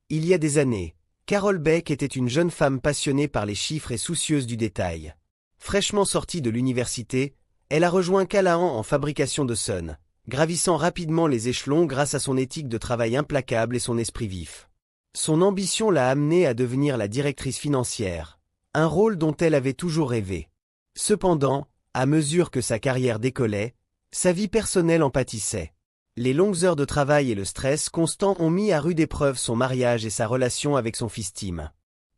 Il y a des années, Carol Beck était une jeune femme passionnée par les chiffres et soucieuse du détail. Fraîchement sortie de l'université, elle a rejoint Callahan en fabrication de Sun, gravissant rapidement les échelons grâce à son éthique de travail implacable et son esprit vif. Son ambition l'a amenée à devenir la directrice financière, un rôle dont elle avait toujours rêvé. Cependant, à mesure que sa carrière décollait, sa vie personnelle en pâtissait. Les longues heures de travail et le stress constant ont mis à rude épreuve son mariage et sa relation avec son fils Tim.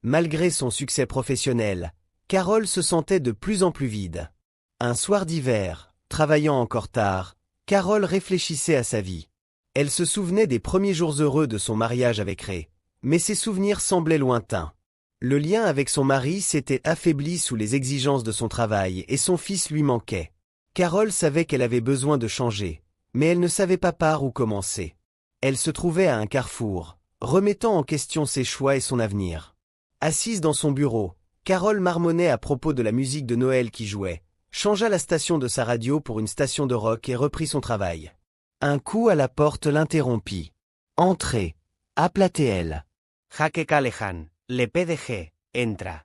Malgré son succès professionnel, Carol se sentait de plus en plus vide. Un soir d'hiver, travaillant encore tard, Carol réfléchissait à sa vie. Elle se souvenait des premiers jours heureux de son mariage avec Ray, mais ses souvenirs semblaient lointains. Le lien avec son mari s'était affaibli sous les exigences de son travail et son fils lui manquait. Carol savait qu'elle avait besoin de changer, mais elle ne savait pas par où commencer. Elle se trouvait à un carrefour, remettant en question ses choix et son avenir. Assise dans son bureau, Carol marmonnait à propos de la musique de Noël qui jouait, changea la station de sa radio pour une station de rock et reprit son travail. Un coup à la porte l'interrompit. « Entrez !» appela-t-elle. « Jake Callahan, le PDG, entra. »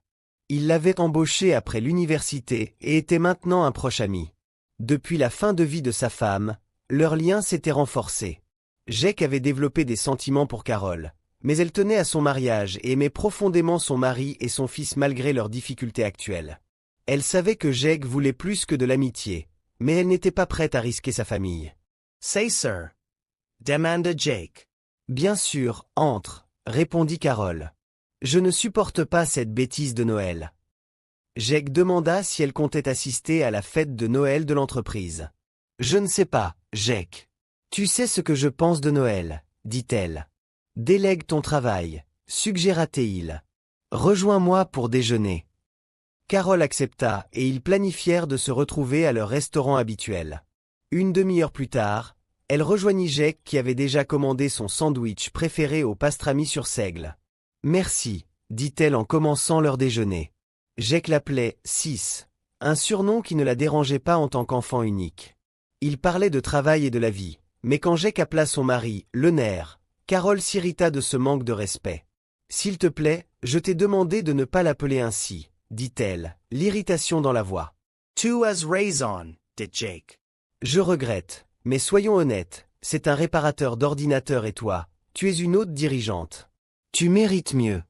Il l'avait embauché après l'université et était maintenant un proche ami. Depuis la fin de vie de sa femme, leur lien s'était renforcé. Jake avait développé des sentiments pour Carol, mais elle tenait à son mariage et aimait profondément son mari et son fils malgré leurs difficultés actuelles. Elle savait que Jake voulait plus que de l'amitié, mais elle n'était pas prête à risquer sa famille. « Say sir » demanda Jake. « Bien sûr, entre » répondit Carol. « Je ne supporte pas cette bêtise de Noël. » Jake demanda si elle comptait assister à la fête de Noël de l'entreprise. « Je ne sais pas, Jake. Tu sais ce que je pense de Noël, dit-elle. Délègue ton travail, suggéra-t-il. Rejoins-moi pour déjeuner. Carol accepta et ils planifièrent de se retrouver à leur restaurant habituel. Une demi-heure plus tard, elle rejoignit Jake qui avait déjà commandé son sandwich préféré au pastrami sur seigle. Merci, dit-elle en commençant leur déjeuner. Jake l'appelait Sis, un surnom qui ne la dérangeait pas en tant qu'enfant unique. Il parlait de travail et de la vie, mais quand Jake appela son mari, le nerf, Carol s'irrita de ce manque de respect. « S'il te plaît, je t'ai demandé de ne pas l'appeler ainsi, » dit-elle, l'irritation dans la voix. « Tu as raison, dit Jake. »« Je regrette, mais soyons honnêtes, c'est un réparateur d'ordinateur et toi, tu es une haute dirigeante. Tu mérites mieux. »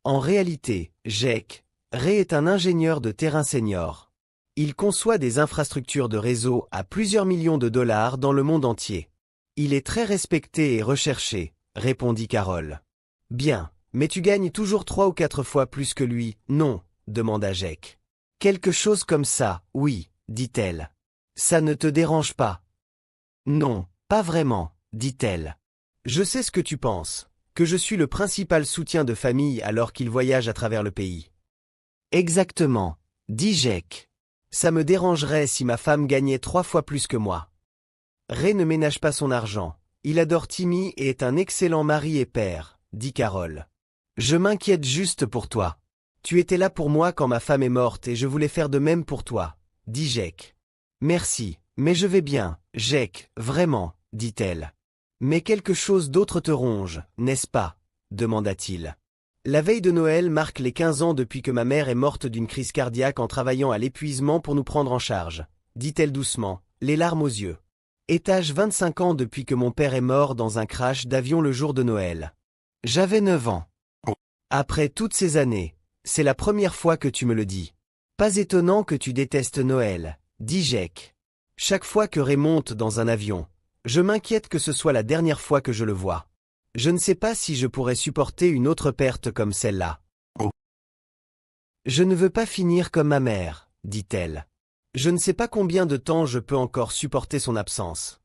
En réalité, Jake, Ray est un ingénieur de terrain senior. Il conçoit des infrastructures de réseau à plusieurs millions de dollars dans le monde entier. Il est très respecté et recherché, répondit Carol. Bien, mais tu gagnes toujours 3 ou 4 fois plus que lui, non, demanda Jake. Quelque chose comme ça, oui, dit-elle. Ça ne te dérange pas? Non, pas vraiment, dit-elle. Je sais ce que tu penses, que je suis le principal soutien de famille alors qu'il voyage à travers le pays. Exactement, dit Jake. Ça me dérangerait si ma femme gagnait 3 fois plus que moi. Ray ne ménage pas son argent. Il adore Timmy et est un excellent mari et père, dit Carol. Je m'inquiète juste pour toi. Tu étais là pour moi quand ma femme est morte et je voulais faire de même pour toi, dit Jake. Merci, mais je vais bien, Jake, vraiment, dit-elle. Mais quelque chose d'autre te ronge, n'est-ce pas? Demanda-t-il. La veille de Noël marque les 15 ans depuis que ma mère est morte d'une crise cardiaque en travaillant à l'épuisement pour nous prendre en charge, dit-elle doucement, les larmes aux yeux. Étage 25 ans depuis que mon père est mort dans un crash d'avion le jour de Noël. J'avais 9 ans. Après toutes ces années, c'est la première fois que tu me le dis. Pas étonnant que tu détestes Noël, dit Jake. Chaque fois que Ray monte dans un avion, je m'inquiète que ce soit la dernière fois que je le vois. Je ne sais pas si je pourrais supporter une autre perte comme celle-là. Je ne veux pas finir comme ma mère, dit-elle. Je ne sais pas combien de temps je peux encore supporter son absence.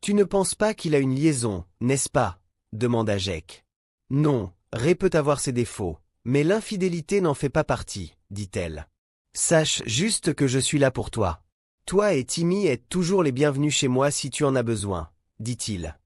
Tu ne penses pas qu'il a une liaison, n'est-ce pas? Demanda Jake. Non, Ray peut avoir ses défauts, mais l'infidélité n'en fait pas partie, dit-elle. Sache juste que je suis là pour toi. Toi et Timmy êtes toujours les bienvenus chez moi si tu en as besoin, dit-il.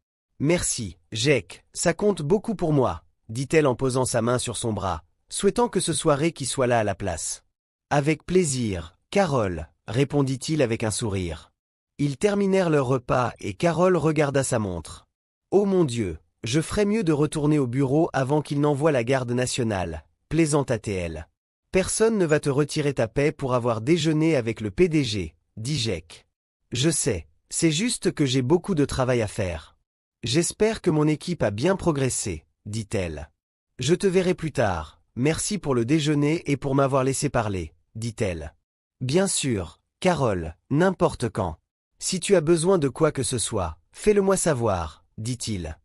Merci, Jake, ça compte beaucoup pour moi, dit-elle en posant sa main sur son bras, souhaitant que ce soit Ray qui soit là à la place. Avec plaisir, Carol, répondit-il avec un sourire. Ils terminèrent leur repas et Carol regarda sa montre. Oh mon Dieu, Je ferais mieux de retourner au bureau avant qu'il n'envoie la garde nationale, plaisanta-t-elle. Personne ne va te retirer ta paie pour avoir déjeuné avec le PDG, dit Jake. Je sais, c'est juste que j'ai beaucoup de travail à faire. J'espère que mon équipe a bien progressé, dit-elle. Je te verrai plus tard, merci pour le déjeuner et pour m'avoir laissé parler, dit-elle. Bien sûr, Carole, n'importe quand. Si tu as besoin de quoi que ce soit, fais-le-moi savoir, dit-il.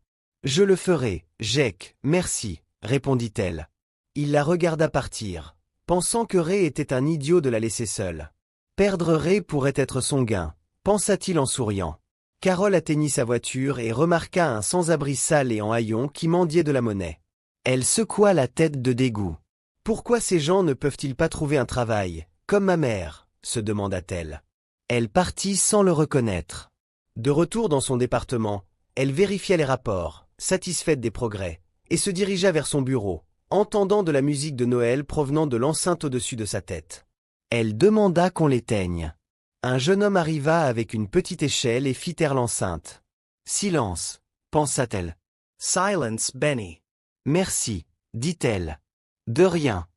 Je le ferai, Jake, merci, répondit-elle. Il la regarda partir, pensant que Ray était un idiot de la laisser seule. Perdre Ray pourrait être son gain, pensa-t-il en souriant. Carole atteignit sa voiture et remarqua un sans-abri sale et en haillons qui mendiait de la monnaie. Elle secoua la tête de dégoût. Pourquoi ces gens ne peuvent-ils pas trouver un travail, comme ma mère, se demanda-t-elle. Elle partit sans le reconnaître. De retour dans son département, elle vérifia les rapports, satisfaite des progrès, et se dirigea vers son bureau, entendant de la musique de Noël provenant de l'enceinte au-dessus de sa tête. Elle demanda qu'on l'éteigne. Un jeune homme arriva avec une petite échelle et fit taire l'enceinte. Silence, pensa-t-elle. Silence, Benny. Merci, dit-elle. De rien.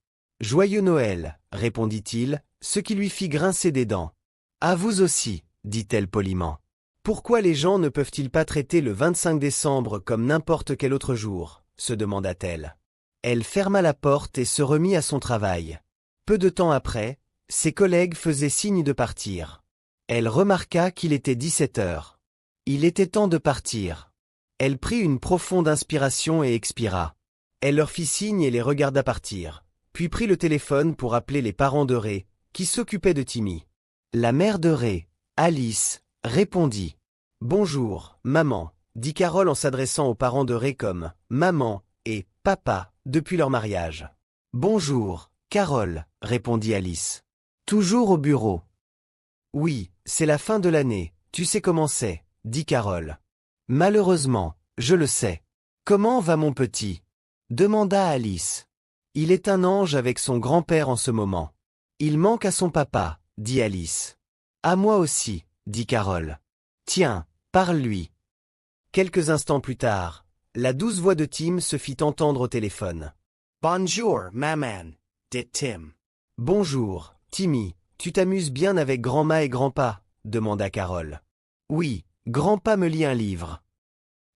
Joyeux Noël, répondit-il, ce qui lui fit grincer des dents. À vous aussi, dit-elle poliment. Pourquoi les gens ne peuvent-ils pas traiter le 25 décembre comme n'importe quel autre jour, se demanda-t-elle. Elle ferma la porte et se remit à son travail. Peu de temps après, ses collègues faisaient signe de partir. Elle remarqua qu'il était 17 heures. Il était temps de partir. Elle prit une profonde inspiration et expira. Elle leur fit signe et les regarda partir, puis prit le téléphone pour appeler les parents de Ray, qui s'occupaient de Timmy. La mère de Ray, Alice, répondit. « Bonjour, maman », dit Carole en s'adressant aux parents de Ray comme « maman » et « papa » depuis leur mariage. « Bonjour, Carole », répondit Alice. « Toujours au bureau. »« Oui, c'est la fin de l'année, tu sais comment c'est, » dit Carole. « Malheureusement, je le sais. Comment va mon petit ?» demanda Alice. « Il est un ange avec son grand-père en ce moment. Il manque à son papa, » dit Alice. « À moi aussi, » dit Carole. « Tiens, parle-lui. » Quelques instants plus tard, la douce voix de Tim se fit entendre au téléphone. « Bonjour, maman, dit Tim. »« Bonjour, Timmy, tu t'amuses bien avec grand-ma et grand-pa » demanda Carole. « Oui, grand-pa me lit un livre. »«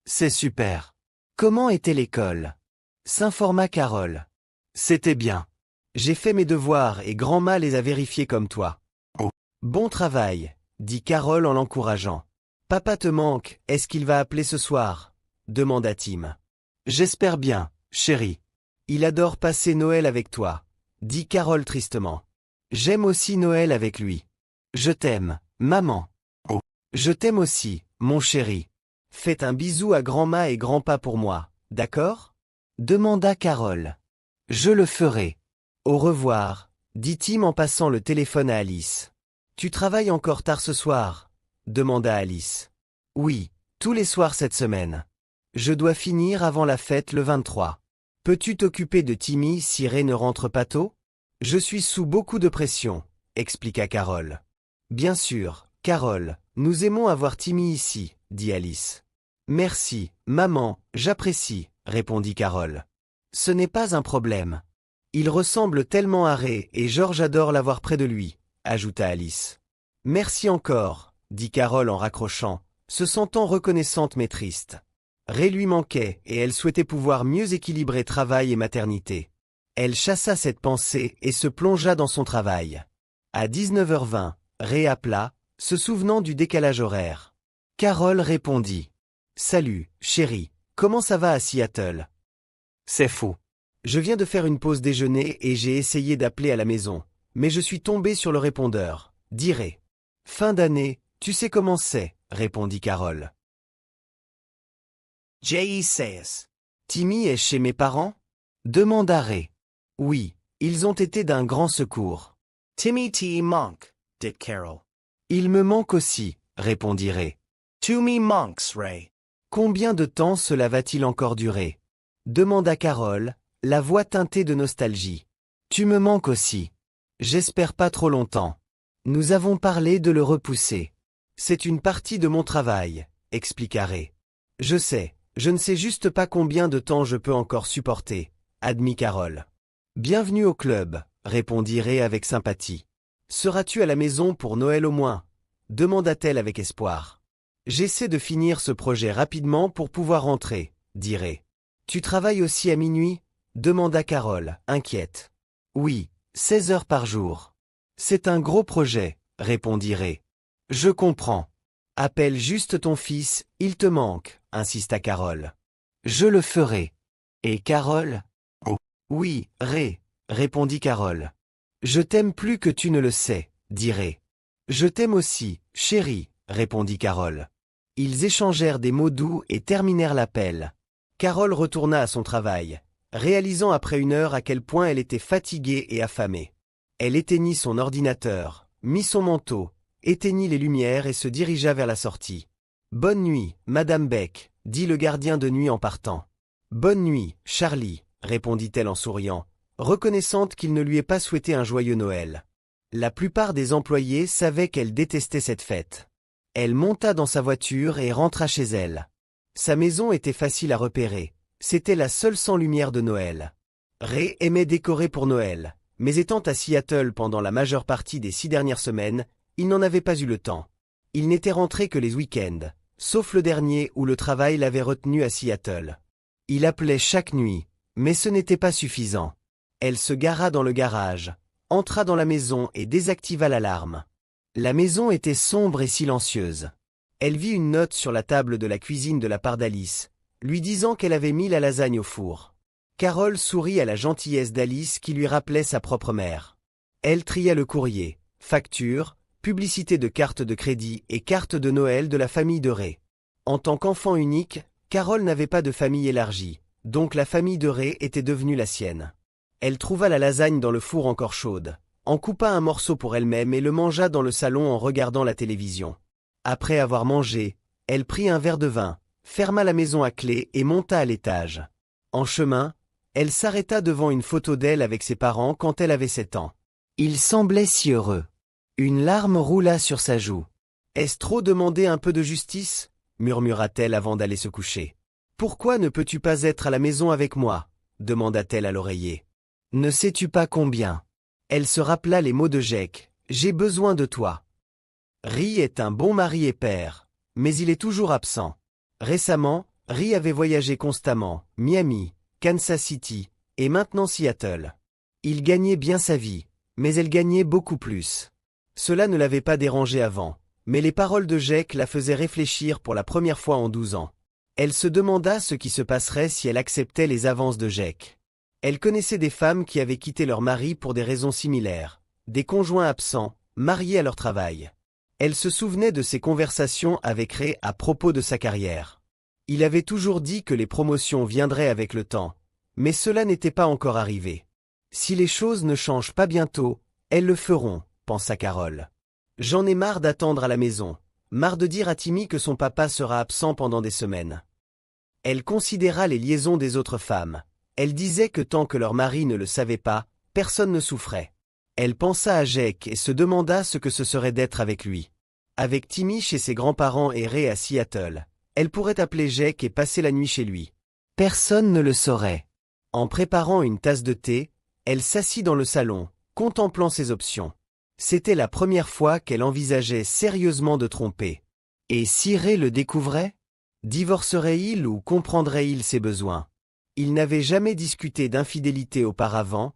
C'est super. Comment était l'école » s'informa Carole. « C'était bien. J'ai fait mes devoirs et grand-ma les a vérifiés comme toi. »« Bon travail, » dit Carole en l'encourageant. « Papa te manque, est-ce qu'il va appeler ce soir » demanda Tim. « J'espère bien, chérie. Il adore passer Noël avec toi, » dit Carole tristement. « J'aime aussi Noël avec lui. Je t'aime, maman. »« Je t'aime aussi, mon chéri. Faites un bisou à grand-ma et grand-pa pour moi, d'accord » demanda Carole. « Je le ferai. »« Au revoir, » dit Tim en passant le téléphone à Alice. « Tu travailles encore tard ce soir » demanda Alice. « Oui, tous les soirs cette semaine. Je dois finir avant la fête le 23. Peux-tu t'occuper de Timmy si Ray ne rentre pas tôt ? Je suis sous beaucoup de pression, » expliqua Carole. « Bien sûr, Carole, nous aimons avoir Timmy ici, » dit Alice. « Merci, maman, j'apprécie, » répondit Carole. « Ce n'est pas un problème. Il ressemble tellement à Ray et George adore l'avoir près de lui, » ajouta Alice. « Merci encore, » dit Carole en raccrochant, se sentant reconnaissante mais triste. Ray lui manquait et elle souhaitait pouvoir mieux équilibrer travail et maternité. Elle chassa cette pensée et se plongea dans son travail. À 19h20, Ray appela, se souvenant du décalage horaire. Carole répondit. « Salut, chérie, comment ça va à Seattle ?»« C'est fou. Je viens de faire une pause déjeuner et j'ai essayé d'appeler à la maison, mais je suis tombé sur le répondeur, dit Ray. « Fin d'année, tu sais comment c'est, » répondit Carole. J.E. Timmy est chez mes parents ? demanda Ray. Oui, ils ont été d'un grand secours. Timmy te manque, dit Carol. Il me manque aussi, répondit Ray. Tu me manques, Ray. Combien de temps cela va-t-il encore durer ? demanda Carole, la voix teintée de nostalgie. Tu me manques aussi. J'espère pas trop longtemps. Nous avons parlé de le repousser. C'est une partie de mon travail, expliqua Ray. Je sais, Je ne sais juste pas combien de temps je peux encore supporter, admit Carole. Bienvenue au club, répondit Ray avec sympathie. Seras-tu à la maison pour Noël au moins? Demanda-t-elle avec espoir. J'essaie de finir ce projet rapidement pour pouvoir rentrer, dit Ray. Tu travailles aussi à minuit? Demanda Carole, inquiète. Oui, 16 heures par jour. C'est un gros projet, répondit Ray. Je comprends. Appelle juste ton fils, il te manque, insista Carole. Je le ferai. Et Carole? Oh. Oui, Ray, répondit Carole. Je t'aime plus que tu ne le sais, dit Ray. Je t'aime aussi, chérie, répondit Carole. Ils échangèrent des mots doux et terminèrent l'appel. Carole retourna à son travail, réalisant après 1 heure à quel point elle était fatiguée et affamée. Elle éteignit son ordinateur, mit son manteau, éteignit les lumières et se dirigea vers la sortie. « Bonne nuit, Madame Beck », dit le gardien de nuit en partant. « Bonne nuit, Charlie », répondit-elle en souriant, reconnaissante qu'il ne lui ait pas souhaité un joyeux Noël. La plupart des employés savaient qu'elle détestait cette fête. Elle monta dans sa voiture et rentra chez elle. Sa maison était facile à repérer, c'était la seule sans lumière de Noël. Ray aimait décorer pour Noël, mais étant à Seattle pendant la majeure partie des 6 dernières semaines, il n'en avait pas eu le temps. Il n'était rentré que les week-ends, sauf le dernier où le travail l'avait retenu à Seattle. Il appelait chaque nuit, mais ce n'était pas suffisant. Elle se gara dans le garage, entra dans la maison et désactiva l'alarme. La maison était sombre et silencieuse. Elle vit une note sur la table de la cuisine de la part d'Alice, lui disant qu'elle avait mis la lasagne au four. Carole sourit à la gentillesse d'Alice qui lui rappelait sa propre mère. Elle tria le courrier, factures, publicité de cartes de crédit et cartes de Noël de la famille de Ray. En tant qu'enfant unique, Carole n'avait pas de famille élargie, donc la famille de Ray était devenue la sienne. Elle trouva la lasagne dans le four encore chaude, en coupa un morceau pour elle-même et le mangea dans le salon en regardant la télévision. Après avoir mangé, elle prit un verre de vin, ferma la maison à clé et monta à l'étage. En chemin, elle s'arrêta devant une photo d'elle avec ses parents quand elle avait 7 ans. Ils semblaient si heureux. Une larme roula sur sa joue. « Est-ce trop demander un peu de justice ?» murmura-t-elle avant d'aller se coucher. « Pourquoi ne peux-tu pas être à la maison avec moi ?» demanda-t-elle à l'oreiller. « Ne sais-tu pas combien ?» Elle se rappela les mots de Jake. « J'ai besoin de toi. » Ray est un bon mari et père, mais il est toujours absent. Récemment, Ray avait voyagé constamment, Miami, Kansas City, et maintenant Seattle. Il gagnait bien sa vie, mais elle gagnait beaucoup plus. Cela ne l'avait pas dérangé avant, mais les paroles de Jake la faisaient réfléchir pour la première fois en 12 ans. Elle se demanda ce qui se passerait si elle acceptait les avances de Jake. Elle connaissait des femmes qui avaient quitté leur mari pour des raisons similaires, des conjoints absents, mariés à leur travail. Elle se souvenait de ses conversations avec Ray à propos de sa carrière. Il avait toujours dit que les promotions viendraient avec le temps, mais cela n'était pas encore arrivé. Si les choses ne changent pas bientôt, elles le feront, pensa Carole. J'en ai marre d'attendre à la maison, marre de dire à Timmy que son papa sera absent pendant des semaines. Elle considéra les liaisons des autres femmes. Elle disait que tant que leur mari ne le savait pas, personne ne souffrait. Elle pensa à Jake et se demanda ce que ce serait d'être avec lui. Avec Timmy chez ses grands-parents et Ray à Seattle, elle pourrait appeler Jake et passer la nuit chez lui. Personne ne le saurait. En préparant une tasse de thé, elle s'assit dans le salon, contemplant ses options. C'était la première fois qu'elle envisageait sérieusement de tromper. Et si Ray le découvrait? Divorcerait-il ou comprendrait-il ses besoins? Il n'avait jamais discuté d'infidélité auparavant,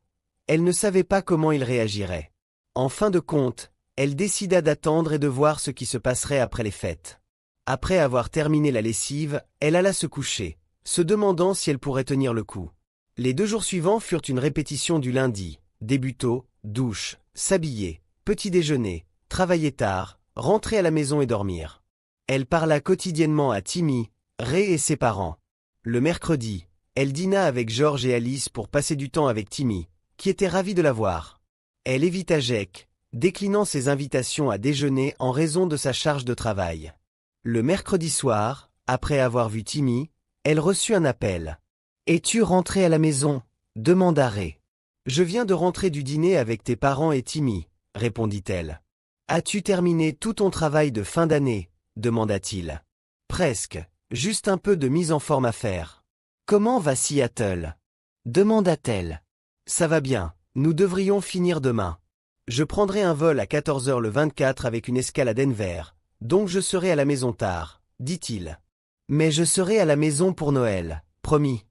elle ne savait pas comment il réagirait. En fin de compte, elle décida d'attendre et de voir ce qui se passerait après les fêtes. Après avoir terminé la lessive, elle alla se coucher, se demandant si elle pourrait tenir le coup. Les 2 jours suivants furent une répétition du lundi, début tôt, douche, s'habiller, petit déjeuner, travailler tard, rentrer à la maison et dormir. Elle parla quotidiennement à Timmy, Ray et ses parents. Le mercredi, elle dîna avec George et Alice pour passer du temps avec Timmy, qui était ravi de la voir. Elle évita Jake, déclinant ses invitations à déjeuner en raison de sa charge de travail. Le mercredi soir, après avoir vu Timmy, elle reçut un appel. « Es-tu rentré à la maison ?» demanda Ray. « Je viens de rentrer du dîner avec tes parents et Timmy, » répondit-elle. « As-tu terminé tout ton travail de fin d'année ?» demanda-t-il. « Presque. Juste un peu de mise en forme à faire. Comment va Seattle? Demanda-t-elle. Ça va bien, nous devrions finir demain. Je prendrai un vol à 14 heures le 24 avec une escale à Denver, donc je serai à la maison tard, dit-il. Mais je serai à la maison pour Noël, promis.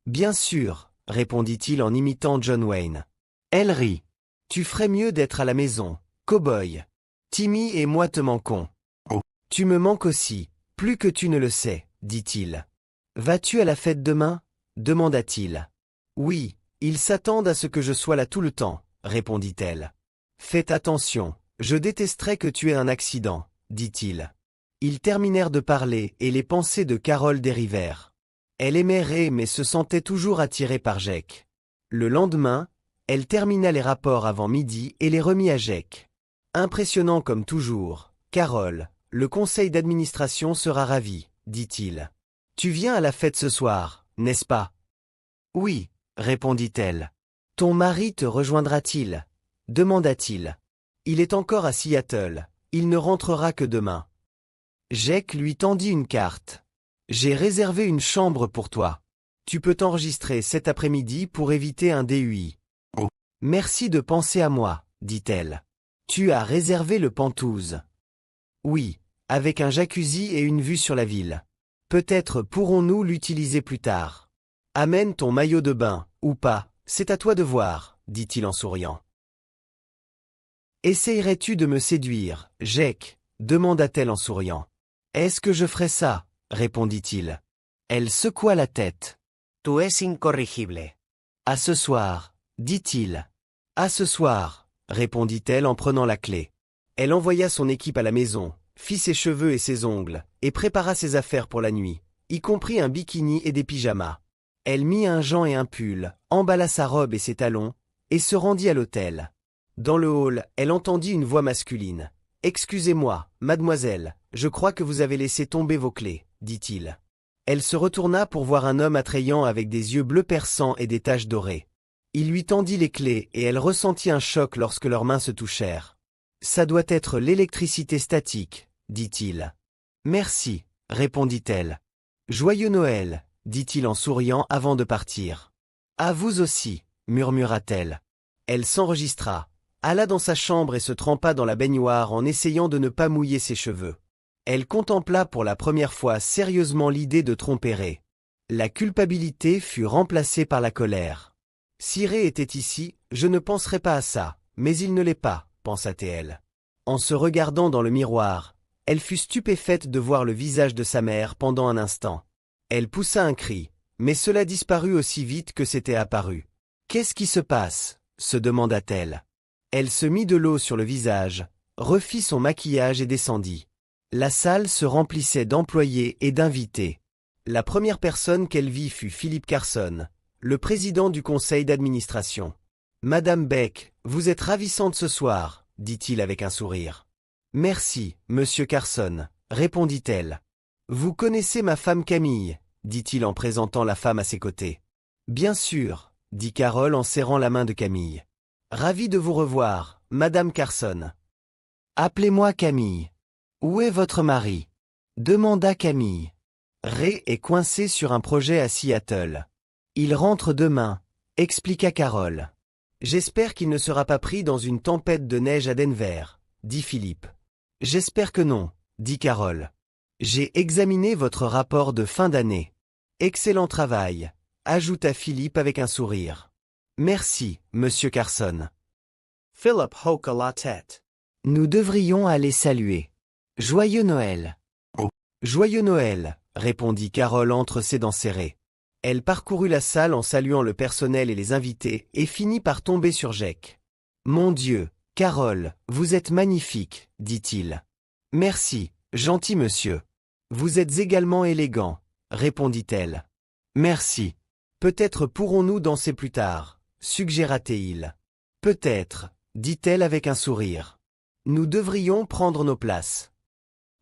Bien sûr, répondit-il en imitant John Wayne. Elle rit. Tu ferais mieux d'être à la maison, cow-boy. Timmy et moi te manquons. Oh. Tu me manques aussi, plus que tu ne le sais, dit-il. Vas-tu à la fête demain? Demanda-t-il. Oui, ils s'attendent à ce que je sois là tout le temps, répondit-elle. Faites attention, je détesterais que tu aies un accident, dit-il. Ils terminèrent de parler et les pensées de Carol dérivèrent. Elle aimait Ray mais se sentait toujours attirée par Jake. Le lendemain, elle termina les rapports avant midi et les remit à Jake. Impressionnant comme toujours, Carol, le conseil d'administration sera ravi, dit-il. Tu viens à la fête ce soir, n'est-ce pas? Oui, répondit-elle. Ton mari te rejoindra-t-il? Demanda-t-il. Il est encore à Seattle, il ne rentrera que demain. Jake lui tendit une carte. J'ai réservé une chambre pour toi. Tu peux t'enregistrer cet après-midi pour éviter un DUI. Oh. Merci de penser à moi, dit-elle. Tu as réservé le Penthouse. Oui, avec un jacuzzi et une vue sur la ville. Peut-être pourrons-nous l'utiliser plus tard. Amène ton maillot de bain, ou pas, c'est à toi de voir, dit-il en souriant. Essayerais-tu de me séduire, Jake? Demanda-t-elle en souriant. Est-ce que je ferais ça? Répondit-il. Elle secoua la tête. Tu es incorrigible. À ce soir, dit-il. À ce soir, répondit-elle en prenant la clé. Elle envoya son équipe à la maison, fit ses cheveux et ses ongles, et prépara ses affaires pour la nuit, y compris un bikini et des pyjamas. Elle mit un gant et un pull, emballa sa robe et ses talons, et se rendit à l'hôtel. Dans le hall, elle entendit une voix masculine. « Excusez-moi, mademoiselle, je crois que vous avez laissé tomber vos clés, » dit-il. Elle se retourna pour voir un homme attrayant avec des yeux bleus perçants et des taches dorées. Il lui tendit les clés et elle ressentit un choc lorsque leurs mains se touchèrent. « Ça doit être l'électricité statique, » dit-il. « Merci, » répondit-elle. « Joyeux Noël, » dit-il en souriant avant de partir. « À vous aussi, » murmura-t-elle. Elle s'enregistra, alla dans sa chambre et se trempa dans la baignoire en essayant de ne pas mouiller ses cheveux. Elle contempla pour la première fois sérieusement l'idée de tromper Ray. La culpabilité fut remplacée par la colère. Si Ray était ici, je ne penserais pas à ça, mais il ne l'est pas, pensa-t-elle. En se regardant dans le miroir, elle fut stupéfaite de voir le visage de sa mère pendant un instant. Elle poussa un cri, mais cela disparut aussi vite que c'était apparu. « Qu'est-ce qui se passe ?» se demanda-t-elle. Elle se mit de l'eau sur le visage, refit son maquillage et descendit. La salle se remplissait d'employés et d'invités. La première personne qu'elle vit fut Philip Carson, le président du conseil d'administration. « Madame Beck, vous êtes ravissante ce soir, » dit-il avec un sourire. « Merci, monsieur Carson, » répondit-elle. « Vous connaissez ma femme Camille, » dit-il en présentant la femme à ses côtés. « Bien sûr, » dit Carol en serrant la main de Camille. « Ravi de vous revoir, Madame Carson. »« Appelez-moi Camille. »« Où est votre mari ?» demanda Camille. Ray est coincé sur un projet à Seattle. Il rentre demain, expliqua Carol. J'espère qu'il ne sera pas pris dans une tempête de neige à Denver, dit Philippe. J'espère que non, dit Carol. J'ai examiné votre rapport de fin d'année. Excellent travail, ajouta Philippe avec un sourire. Merci, monsieur Carson. Philip hocha la tête. Nous devrions aller saluer. Joyeux Noël. Oh. Joyeux Noël, répondit Carol entre ses dents serrées. Elle parcourut la salle en saluant le personnel et les invités et finit par tomber sur Jake. Mon Dieu, Carol, vous êtes magnifique, dit-il. Merci, gentil monsieur. Vous êtes également élégant, répondit-elle. Merci. Peut-être pourrons-nous danser plus tard, suggéra-t-il. Peut-être, dit-elle avec un sourire. Nous devrions prendre nos places.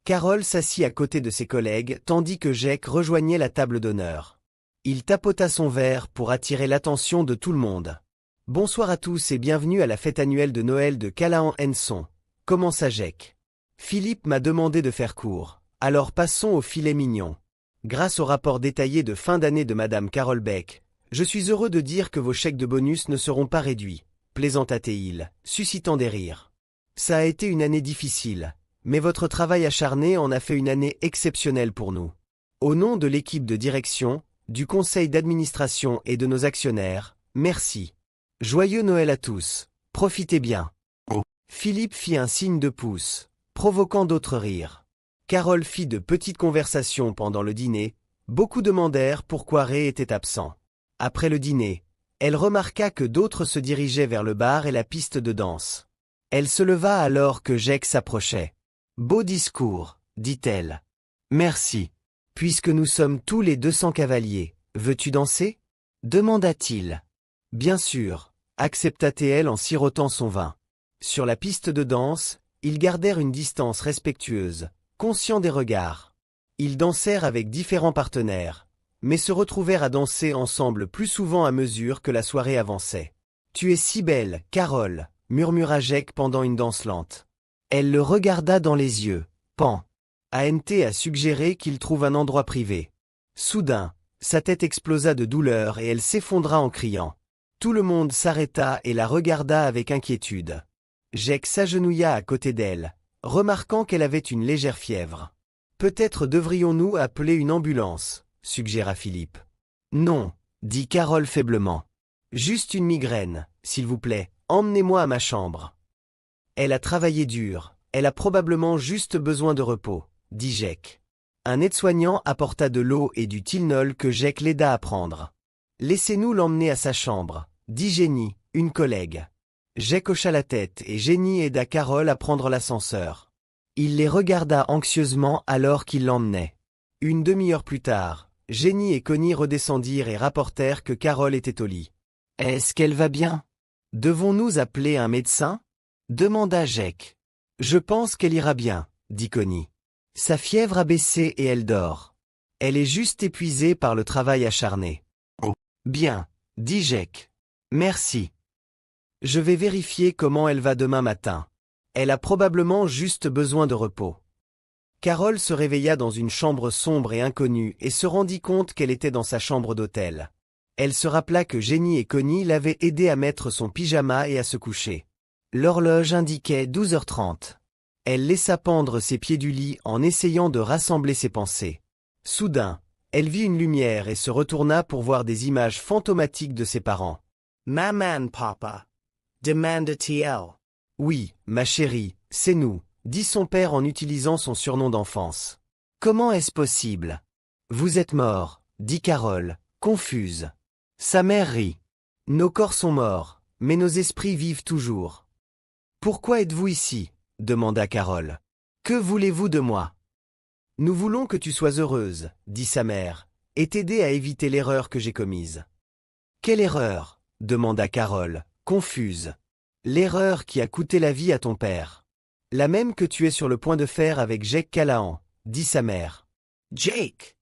Carol s'assit à côté de ses collègues tandis que Jake rejoignait la table d'honneur. Il tapota son verre pour attirer l'attention de tout le monde. Bonsoir à tous et bienvenue à la fête annuelle de Noël de Callahan-Henson, commença Jake. Philippe m'a demandé de faire court, alors passons au filet mignon. Grâce au rapport détaillé de fin d'année de Madame Carole Beck, je suis heureux de dire que vos chèques de bonus ne seront pas réduits, plaisanta Théil, suscitant des rires. Ça a été une année difficile, mais votre travail acharné en a fait une année exceptionnelle pour nous. Au nom de l'équipe de direction, du conseil d'administration et de nos actionnaires, merci. Joyeux Noël à tous, profitez bien. Philippe fit un signe de pouce, provoquant d'autres rires. Carole fit de petites conversations pendant le dîner, beaucoup demandèrent pourquoi Ray était absent. Après le dîner, elle remarqua que d'autres se dirigeaient vers le bar et la piste de danse. Elle se leva alors que Jake s'approchait. « Beau discours, dit-elle. Merci. Puisque nous sommes tous les 200 cavaliers, veux-tu danser » demanda-t-il. Bien sûr, accepta-t-elle en sirotant son vin. Sur la piste de danse, ils gardèrent une distance respectueuse, conscients des regards. Ils dansèrent avec différents partenaires, mais se retrouvèrent à danser ensemble plus souvent à mesure que la soirée avançait. « Tu es si belle, Carole » murmura Jake pendant une danse lente. Elle le regarda dans les yeux. Pan. ANT a suggéré qu'il trouve un endroit privé. Soudain, sa tête explosa de douleur et elle s'effondra en criant. Tout le monde s'arrêta et la regarda avec inquiétude. Jake s'agenouilla à côté d'elle, remarquant qu'elle avait une légère fièvre. « Peut-être devrions-nous appeler une ambulance » suggéra Philippe. « Non, dit Carole faiblement. Juste une migraine, s'il vous plaît, emmenez-moi à ma chambre. » Elle a travaillé dur, elle a probablement juste besoin de repos, dit Jake. Un aide-soignant apporta de l'eau et du Tylenol que Jake l'aida à prendre. « Laissez-nous l'emmener à sa chambre, dit Jenny, une collègue. » Jake hocha la tête et Jenny aida Carole à prendre l'ascenseur. Il les regarda anxieusement alors qu'il l'emmenait. Une demi-heure plus tard, Jenny et Connie redescendirent et rapportèrent que Carole était au lit. « Est-ce qu'elle va bien ? Devons-nous appeler un médecin ?» demanda Jake. « Je pense qu'elle ira bien, dit Connie. Sa fièvre a baissé et elle dort. Elle est juste épuisée par le travail acharné. »« Bien, dit Jake. Merci. Je vais vérifier comment elle va demain matin. Elle a probablement juste besoin de repos. » Carole se réveilla dans une chambre sombre et inconnue et se rendit compte qu'elle était dans sa chambre d'hôtel. Elle se rappela que Jenny et Connie l'avaient aidée à mettre son pyjama et à se coucher. L'horloge indiquait 12h30. Elle laissa pendre ses pieds du lit en essayant de rassembler ses pensées. Soudain, elle vit une lumière et se retourna pour voir des images fantomatiques de ses parents. « Maman, papa » demanda-t-elle. « Oui, ma chérie, c'est nous » dit son père en utilisant son surnom d'enfance. « Comment est-ce possible ?»« Vous êtes mort » dit Carole, confuse. Sa mère rit. « Nos corps sont morts, mais nos esprits vivent toujours. »« Pourquoi êtes-vous ici ?» demanda Carole. « Que voulez-vous de moi ?»« Nous voulons que tu sois heureuse, dit sa mère, et t'aider à éviter l'erreur que j'ai commise. »« Quelle erreur ?» demanda Carole, confuse. « L'erreur qui a coûté la vie à ton père. La même que tu es sur le point de faire avec Jake Callahan, dit sa mère. « Jake »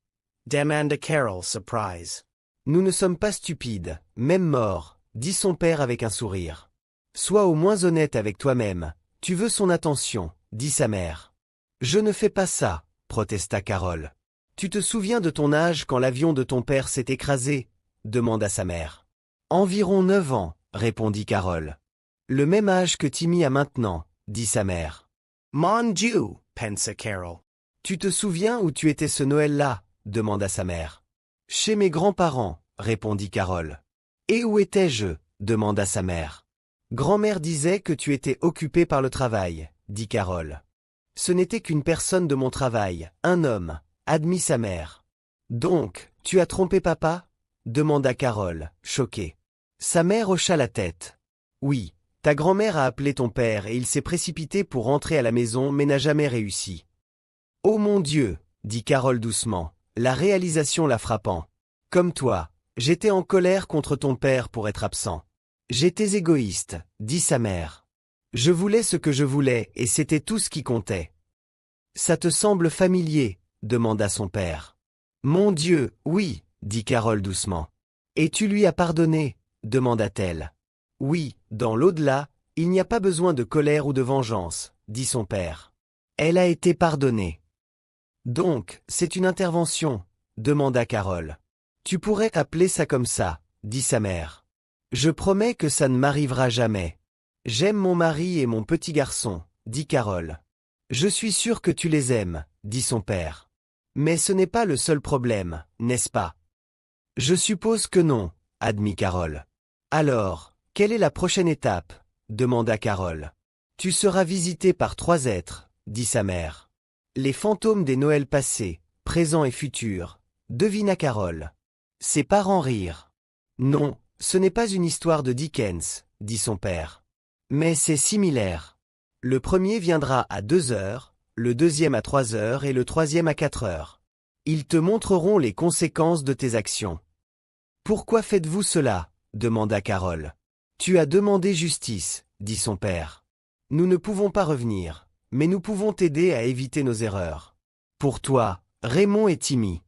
demanda Carole, surprise. « Nous ne sommes pas stupides, même morts, dit son père avec un sourire. Sois au moins honnête avec toi-même, tu veux son attention, dit sa mère. « Je ne fais pas ça, protesta Carole. « Tu te souviens de ton âge quand l'avion de ton père s'est écrasé ?» demanda sa mère. « Environ 9 ans, répondit Carole. « Le même âge que Timmy a maintenant, dit sa mère. « Mon Dieu, pensa Carole. « Tu te souviens où tu étais ce Noël-là » demanda sa mère. « Chez mes grands-parents, répondit Carole. « Et où étais-je » demanda sa mère. « Grand-mère disait que tu étais occupé par le travail, dit Carole. « Ce n'était qu'une personne de mon travail, un homme, admit sa mère. « Donc, tu as trompé papa » demanda Carole, choquée. Sa mère hocha la tête. « Oui, ta grand-mère a appelé ton père et il s'est précipité pour rentrer à la maison mais n'a jamais réussi. »« Oh mon Dieu » dit Carole doucement, la réalisation la frappant. « Comme toi, j'étais en colère contre ton père pour être absent. J'étais égoïste, dit sa mère. Je voulais ce que je voulais et c'était tout ce qui comptait. »« Ça te semble familier » demanda son père. « Mon Dieu, oui, dit Carole doucement. « Et tu lui as pardonné » demanda-t-elle. « Oui, dans l'au-delà, il n'y a pas besoin de colère ou de vengeance, dit son père. Elle a été pardonnée. »« Donc, c'est une intervention » demanda Carole. Tu pourrais appeler ça comme ça, dit sa mère. Je promets que ça ne m'arrivera jamais. J'aime mon mari et mon petit garçon, dit Carole. Je suis sûr que tu les aimes, dit son père. Mais ce n'est pas le seul problème, n'est-ce pas? Je suppose que non, admit Carole. Alors, quelle est la prochaine étape? Demanda Carole. Tu seras visité par 3 êtres, dit sa mère. Les fantômes des Noëls passés, présents et futurs, devina Carole. Ses parents rirent. Non, ce n'est pas une histoire de Dickens, dit son père. Mais c'est similaire. Le premier viendra à 2 heures, le deuxième à 3 heures et le troisième à 4 heures. Ils te montreront les conséquences de tes actions. Pourquoi faites-vous cela? Demanda Carole. Tu as demandé justice, dit son père. Nous ne pouvons pas revenir, mais nous pouvons t'aider à éviter nos erreurs. Pour toi, Raymond et Timmy.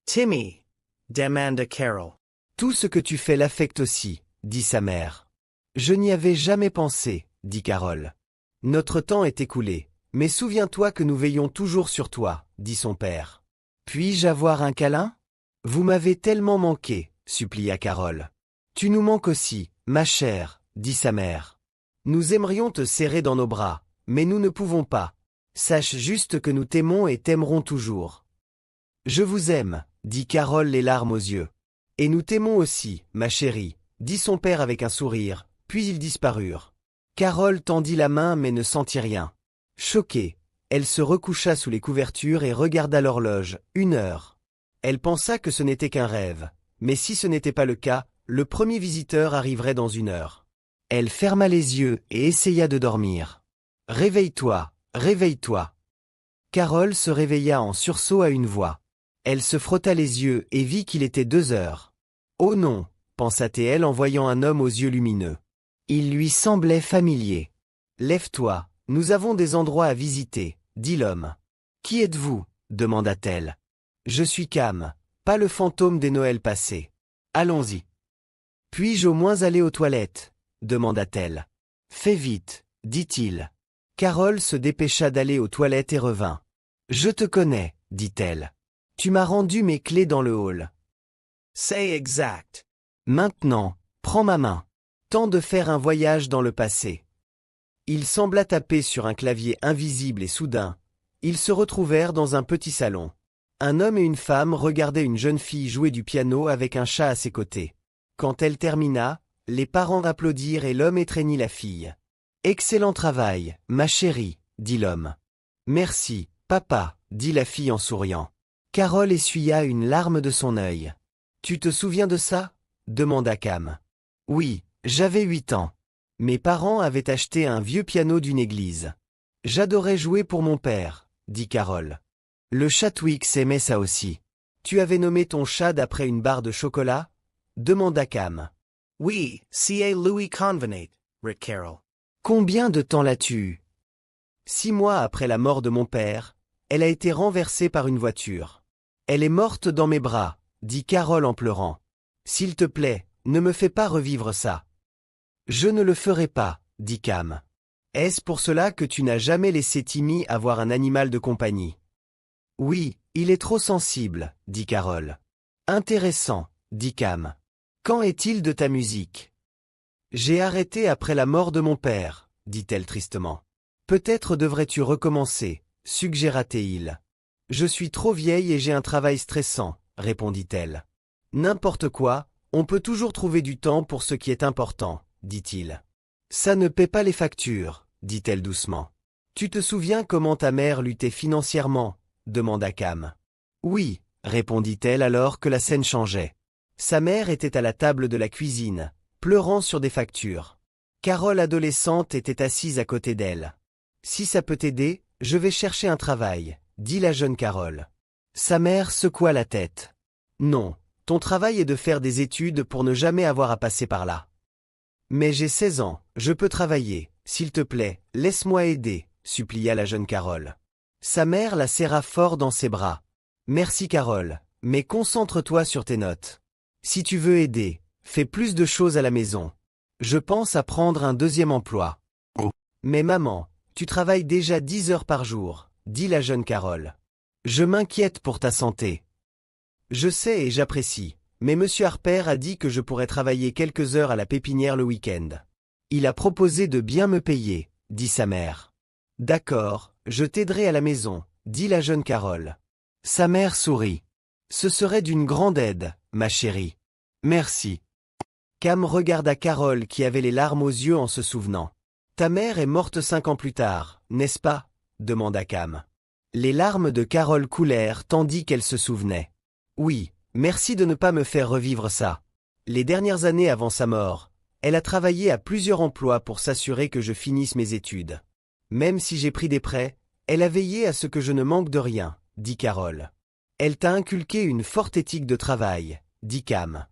Timmy, demanda Carol. Tout ce que tu fais l'affecte aussi, dit sa mère. Je n'y avais jamais pensé, dit Carole. Notre temps est écoulé, mais souviens-toi que nous veillons toujours sur toi, dit son père. Puis-je avoir un câlin? Vous m'avez tellement manqué, supplia Carole. Tu nous manques aussi, ma chère, dit sa mère. Nous aimerions te serrer dans nos bras, mais nous ne pouvons pas. Sache juste que nous t'aimons et t'aimerons toujours. Je vous aime, dit Carole les larmes aux yeux. Et nous t'aimons aussi, ma chérie, dit son père avec un sourire, puis ils disparurent. Carole tendit la main mais ne sentit rien. Choquée, elle se recoucha sous les couvertures et regarda l'horloge, 1 heure. Elle pensa que ce n'était qu'un rêve, mais si ce n'était pas le cas, le premier visiteur arriverait dans 1 heure. Elle ferma les yeux et essaya de dormir. Réveille-toi, réveille-toi. Carole se réveilla en sursaut à une voix. Elle se frotta les yeux et vit qu'il était 2 heures. Oh non, pensa-t-elle en voyant un homme aux yeux lumineux. Il lui semblait familier. Lève-toi, nous avons des endroits à visiter, dit l'homme. Qui êtes-vous? Demanda-t-elle. Je suis Cam, pas le fantôme des Noëls passés. Allons-y. Puis-je au moins aller aux toilettes? Demanda-t-elle. Fais vite, dit-il. Carole se dépêcha d'aller aux toilettes et revint. Je te connais, dit-elle. Tu m'as rendu mes clés dans le hall. C'est exact. Maintenant, prends ma main. Temps de faire un voyage dans le passé. Il sembla taper sur un clavier invisible et soudain, ils se retrouvèrent dans un petit salon. Un homme et une femme regardaient une jeune fille jouer du piano avec un chat à ses côtés. Quand elle termina, les parents applaudirent et l'homme étreignit la fille. « Excellent travail, ma chérie, » dit l'homme. « Merci, papa, » dit la fille en souriant. Carole essuya une larme de son œil. « Tu te souviens de ça ?» demanda Cam. « Oui, j'avais 8 ans. Mes parents avaient acheté un vieux piano d'une église. J'adorais jouer pour mon père, » dit Carole. Le Chatwix aimait ça aussi. Tu avais nommé ton chat d'après une barre de chocolat? Demanda Cam. Oui, c'est Louis Convenate, Rick Carroll. Combien de temps l'as-tu eu? 6 mois après la mort de mon père, elle a été renversée par une voiture. Elle est morte dans mes bras, dit Carole en pleurant. S'il te plaît, ne me fais pas revivre ça. Je ne le ferai pas, dit Cam. Est-ce pour cela que tu n'as jamais laissé Timmy avoir un animal de compagnie? Oui, il est trop sensible, dit Carole. Intéressant, dit Cam. Qu'en est-il de ta musique? J'ai arrêté après la mort de mon père, dit-elle tristement. Peut-être devrais-tu recommencer, suggéra-t-il. Je suis trop vieille et j'ai un travail stressant, répondit-elle. N'importe quoi, on peut toujours trouver du temps pour ce qui est important, dit-il. Ça ne paie pas les factures, dit-elle doucement. Tu te souviens comment ta mère luttait financièrement? Demanda Cam. Oui, répondit-elle alors que la scène changeait. Sa mère était à la table de la cuisine, pleurant sur des factures. Carole adolescente était assise à côté d'elle. Si ça peut t'aider, je vais chercher un travail, dit la jeune Carole. Sa mère secoua la tête. Non, ton travail est de faire des études pour ne jamais avoir à passer par là. Mais j'ai 16 ans, je peux travailler, s'il te plaît, laisse-moi aider, supplia la jeune Carole. Sa mère la serra fort dans ses bras. Merci Carole, mais concentre-toi sur tes notes. Si tu veux aider, fais plus de choses à la maison. Je pense à prendre un 2e emploi. Mais maman, tu travailles déjà 10 heures par jour, dit la jeune Carole. Je m'inquiète pour ta santé. Je sais et j'apprécie, mais Monsieur Harper a dit que je pourrais travailler quelques heures à la pépinière le week-end. Il a proposé de bien me payer, dit sa mère. D'accord, je t'aiderai à la maison, dit la jeune Carole. Sa mère sourit. Ce serait d'une grande aide, ma chérie. Merci. Cam regarda Carole qui avait les larmes aux yeux en se souvenant. Ta mère est morte 5 ans plus tard, n'est-ce pas? Demanda Cam. Les larmes de Carole coulèrent tandis qu'elle se souvenait. Oui, merci de ne pas me faire revivre ça. Les dernières années avant sa mort, elle a travaillé à plusieurs emplois pour s'assurer que je finisse mes études. Même si j'ai pris des prêts, elle a veillé à ce que je ne manque de rien, dit Carole. Elle t'a inculqué une forte éthique de travail, dit Cam.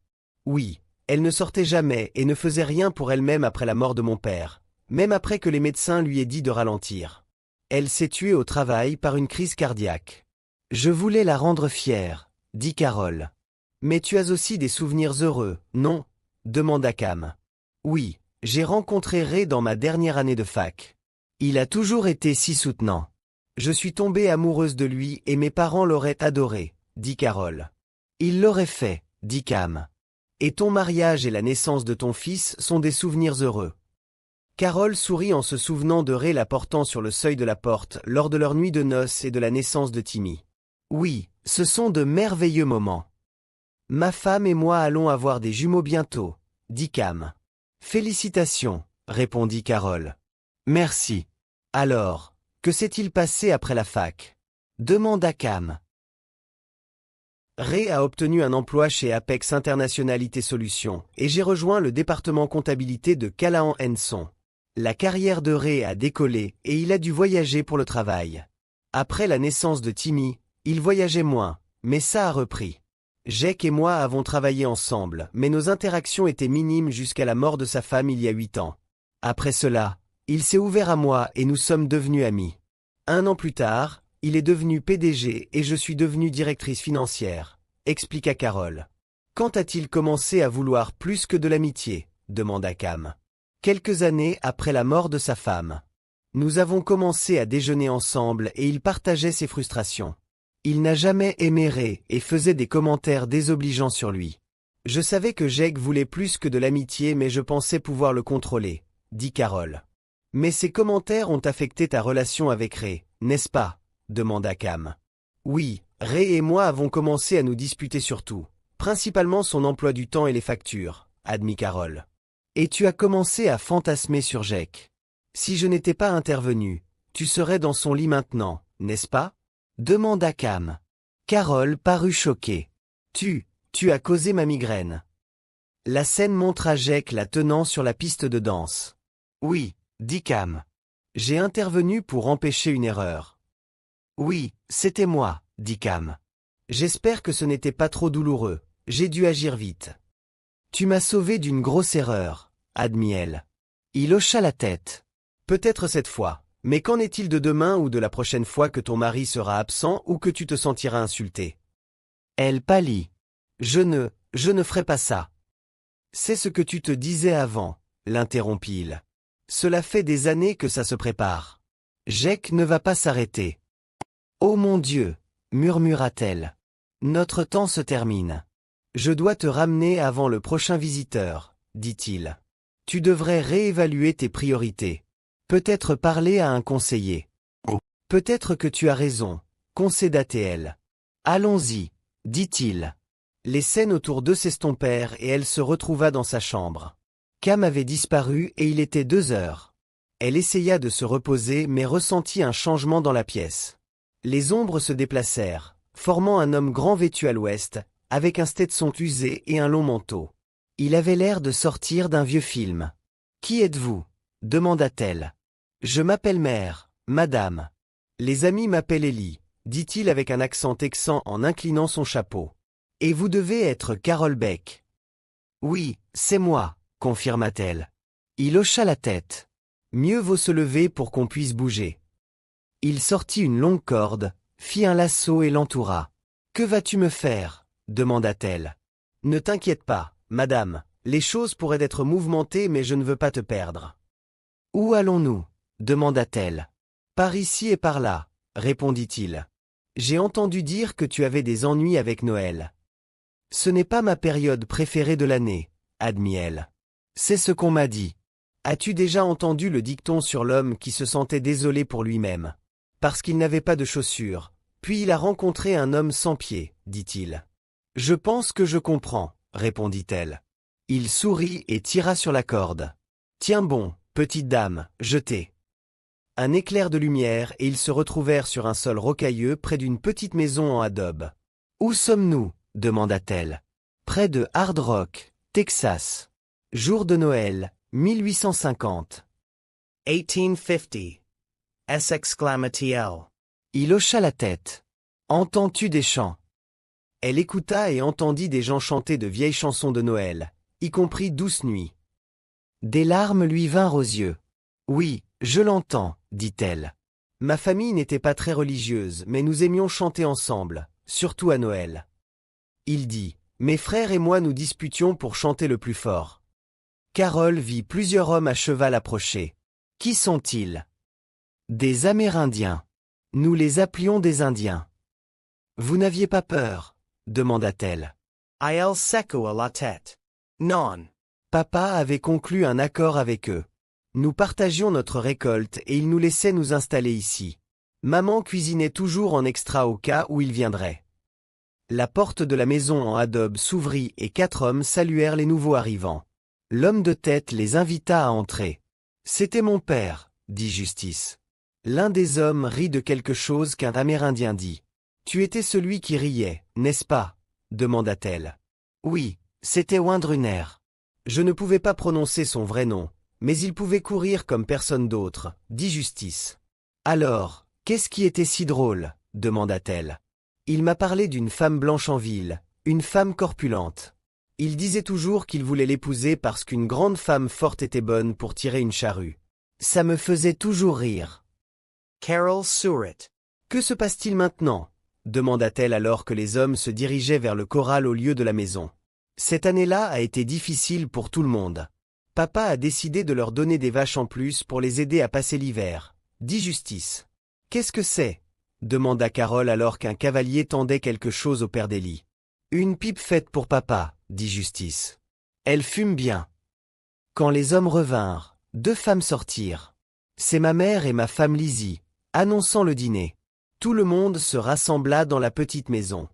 Oui, elle ne sortait jamais et ne faisait rien pour elle-même après la mort de mon père, même après que les médecins lui aient dit de ralentir. Elle s'est tuée au travail par une crise cardiaque. Je voulais la rendre fière, dit Carole. Mais tu as aussi des souvenirs heureux, non? Demanda Cam. Oui, j'ai rencontré Ray dans ma dernière année de fac. Il a toujours été si soutenant. Je suis tombée amoureuse de lui et mes parents l'auraient adoré, dit Carole. Ils l'auraient fait, dit Cam. Et ton mariage et la naissance de ton fils sont des souvenirs heureux. Carole sourit en se souvenant de Ray la portant sur le seuil de la porte lors de leur nuit de noces et de la naissance de Timmy. Oui, ce sont de merveilleux moments. Ma femme et moi allons avoir des jumeaux bientôt, dit Cam. Félicitations, répondit Carole. Merci. Alors, que s'est-il passé après la fac? Demanda Cam. Ray a obtenu un emploi chez Apex International IT Solutions et j'ai rejoint le département comptabilité de Callahan Son. La carrière de Ray a décollé et il a dû voyager pour le travail. Après la naissance de Timmy, il voyageait moins, mais ça a repris. Jake et moi avons travaillé ensemble, mais nos interactions étaient minimes jusqu'à la mort de sa femme il y a 8 ans. Après cela, il s'est ouvert à moi et nous sommes devenus amis. 1 an plus tard, il est devenu PDG et je suis devenue directrice financière, expliqua Carole. Quand a-t-il commencé à vouloir plus que de l'amitié? Demanda Cam. Quelques années après la mort de sa femme. Nous avons commencé à déjeuner ensemble et il partageait ses frustrations. Il n'a jamais aimé Ray et faisait des commentaires désobligeants sur lui. Je savais que Jake voulait plus que de l'amitié mais je pensais pouvoir le contrôler, dit Carole. Mais ces commentaires ont affecté ta relation avec Ray, n'est-ce pas? Demanda Cam. Oui, Ray et moi avons commencé à nous disputer sur tout, principalement son emploi du temps et les factures, admit Carole. Et tu as commencé à fantasmer sur Jake. Si je n'étais pas intervenu, tu serais dans son lit maintenant, n'est-ce pas? Demanda Cam. Carole parut choquée. Tu as causé ma migraine. La scène montra Jake la tenant sur la piste de danse. Oui, dit Cam. J'ai intervenu pour empêcher une erreur. Oui, c'était moi, dit Cam. J'espère que ce n'était pas trop douloureux, j'ai dû agir vite. Tu m'as sauvé d'une grosse erreur, admit elle. Il hocha la tête. Peut-être cette fois, mais qu'en est-il de demain ou de la prochaine fois que ton mari sera absent ou que tu te sentiras insulté? Elle pâlit. Je ne ferai pas ça. C'est ce que tu te disais avant, l'interrompit-il. Cela fait des années que ça se prépare. Jake ne va pas s'arrêter. Oh mon Dieu, murmura-t-elle. Notre temps se termine. Je dois te ramener avant le prochain visiteur, dit-il. Tu devrais réévaluer tes priorités. Peut-être parler à un conseiller. Peut-être que tu as raison, concéda-t-elle. Allons-y, dit-il. Les scènes autour d'eux s'estompèrent et elle se retrouva dans sa chambre. Cam avait disparu et il était 2 heures. Elle essaya de se reposer mais ressentit un changement dans la pièce. Les ombres se déplacèrent, formant un homme grand vêtu à l'ouest, avec un stetson usé et un long manteau. Il avait l'air de sortir d'un vieux film. « Qui êtes-vous » demanda-t-elle. « Je m'appelle Mère, madame. Les amis m'appellent Ellie, dit-il avec un accent texan en inclinant son chapeau. Et vous devez être Carole Beck. Oui, c'est moi, confirma-t-elle. Il hocha la tête. Mieux vaut se lever pour qu'on puisse bouger. Il sortit une longue corde, fit un lasso et l'entoura. Que vas-tu me faire? Demanda-t-elle. Ne t'inquiète pas, madame, les choses pourraient être mouvementées mais je ne veux pas te perdre. Où allons-nous? Demanda-t-elle. Par ici et par là, répondit-il. J'ai entendu dire que tu avais des ennuis avec Noël. Ce n'est pas ma période préférée de l'année, admit elle. C'est ce qu'on m'a dit. As-tu déjà entendu le dicton sur l'homme qui se sentait désolé pour lui-même? Parce qu'il n'avait pas de chaussures. Puis il a rencontré un homme sans pieds, dit-il. Je pense que je comprends, répondit-elle. Il sourit et tira sur la corde. Tiens bon, petite dame, jetez. Un éclair de lumière et ils se retrouvèrent sur un sol rocailleux près d'une petite maison en adobe. Où sommes-nous? Demanda-t-elle. Près de Hard Rock, Texas. Jour de Noël, 1850. 1850. S! Il hocha la tête. Entends-tu des chants? Elle écouta et entendit des gens chanter de vieilles chansons de Noël, y compris Douce Nuit. Des larmes lui vinrent aux yeux. Oui, je l'entends, dit-elle. Ma famille n'était pas très religieuse, mais nous aimions chanter ensemble, surtout à Noël. Il dit, mes frères et moi nous disputions pour chanter le plus fort. Carole vit plusieurs hommes à cheval approcher. Qui sont-ils? Des Amérindiens. Nous les appelions des Indiens. Vous n'aviez pas peur? Demanda-t-elle. Il seco à la tête. Non. Papa avait conclu un accord avec eux. Nous partagions notre récolte et ils nous laissaient nous installer ici. Maman cuisinait toujours en extra au cas où ils viendraient. La porte de la maison en adobe s'ouvrit et 4 hommes saluèrent les nouveaux arrivants. L'homme de tête les invita à entrer. C'était mon père, dit Justice. L'un des hommes rit de quelque chose qu'un Amérindien dit. Tu étais celui qui riait, n'est-ce pas? Demanda-t-elle. Oui, c'était Windrunner. Je ne pouvais pas prononcer son vrai nom, mais il pouvait courir comme personne d'autre, dit Justice. Alors, qu'est-ce qui était si drôle? Demanda-t-elle. Il m'a parlé d'une femme blanche en ville, une femme corpulente. Il disait toujours qu'il voulait l'épouser parce qu'une grande femme forte était bonne pour tirer une charrue. Ça me faisait toujours rire. Carol sourit. Que se passe-t-il maintenant? Demanda-t-elle alors que les hommes se dirigeaient vers le corral au lieu de la maison. Cette année-là a été difficile pour tout le monde. Papa a décidé de leur donner des vaches en plus pour les aider à passer l'hiver, dit Justice. Qu'est-ce que c'est? Demanda Carole alors qu'un cavalier tendait quelque chose au père d'Élie. Une pipe faite pour papa, dit Justice. Elle fume bien. Quand les hommes revinrent, 2 femmes sortirent. C'est ma mère et ma femme Lizzie, annonçant le dîner. Tout le monde se rassembla dans la petite maison.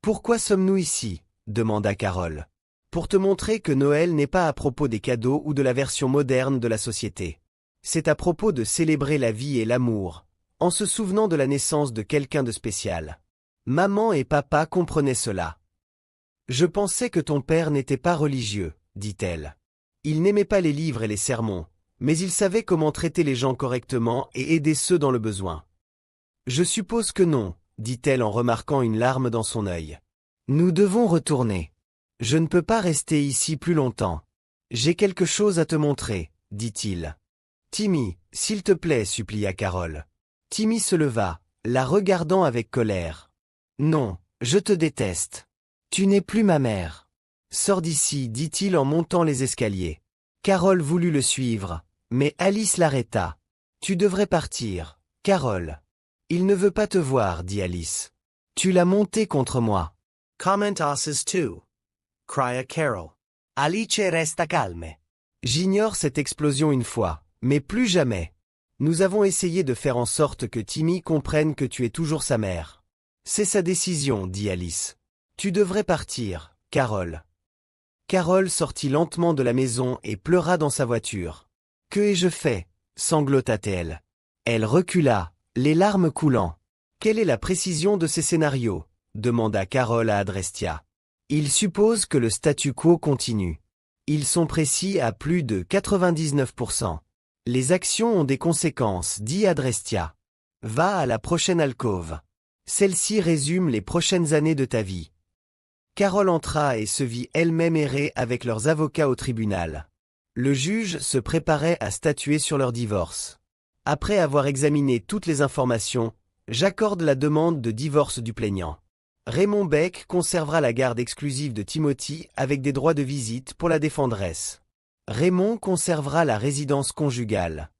Pourquoi sommes-nous ici? Demanda Carole. Pour te montrer que Noël n'est pas à propos des cadeaux ou de la version moderne de la société. C'est à propos de célébrer la vie et l'amour, en se souvenant de la naissance de quelqu'un de spécial. Maman et papa comprenaient cela. Je pensais que ton père n'était pas religieux, dit-elle. Il n'aimait pas les livres et les sermons, mais il savait comment traiter les gens correctement et aider ceux dans le besoin. Je suppose que non, dit-elle en remarquant une larme dans son œil. Nous devons retourner. Je ne peux pas rester ici plus longtemps. J'ai quelque chose à te montrer, dit-il. Timmy, s'il te plaît, supplia Carole. Timmy se leva, la regardant avec colère. Non, je te déteste. Tu n'es plus ma mère. Sors d'ici, dit-il en montant les escaliers. Carole voulut le suivre, mais Alice l'arrêta. Tu devrais partir, Carole. Il ne veut pas te voir, dit Alice. Tu l'as monté contre moi. Comment oses-tu? Cria Carol. Alice resta calme. J'ignore cette explosion une fois, mais plus jamais. Nous avons essayé de faire en sorte que Timmy comprenne que tu es toujours sa mère. C'est sa décision, dit Alice. Tu devrais partir, Carole. Carole sortit lentement de la maison et pleura dans sa voiture. Que ai-je fait? Sanglota-t-elle. Elle recula, les larmes coulant. Quelle est la précision de ces scénarios? Demanda Carole à Adrestia. Ils supposent que le statu quo continue. Ils sont précis à plus de 99%. Les actions ont des conséquences, dit Adrestia. Va à la prochaine alcôve. Celle-ci résume les prochaines années de ta vie. Carole entra et se vit elle-même errer avec leurs avocats au tribunal. Le juge se préparait à statuer sur leur divorce. Après avoir examiné toutes les informations, j'accorde la demande de divorce du plaignant. Raymond Beck conservera la garde exclusive de Timothy avec des droits de visite pour la défendresse. Raymond conservera la résidence conjugale.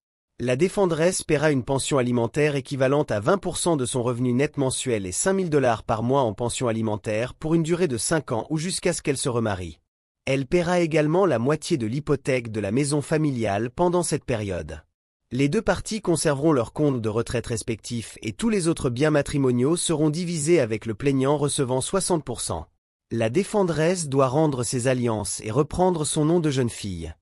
La défendresse paiera une pension alimentaire équivalente à 20% de son revenu net mensuel et 5 000 $ par mois en pension alimentaire pour une durée de 5 ans ou jusqu'à ce qu'elle se remarie. Elle paiera également la moitié de l'hypothèque de la maison familiale pendant cette période. Les deux parties conserveront leurs comptes de retraite respectifs et tous les autres biens matrimoniaux seront divisés avec le plaignant recevant 60%. La défendresse doit rendre ses alliances et reprendre son nom de jeune fille.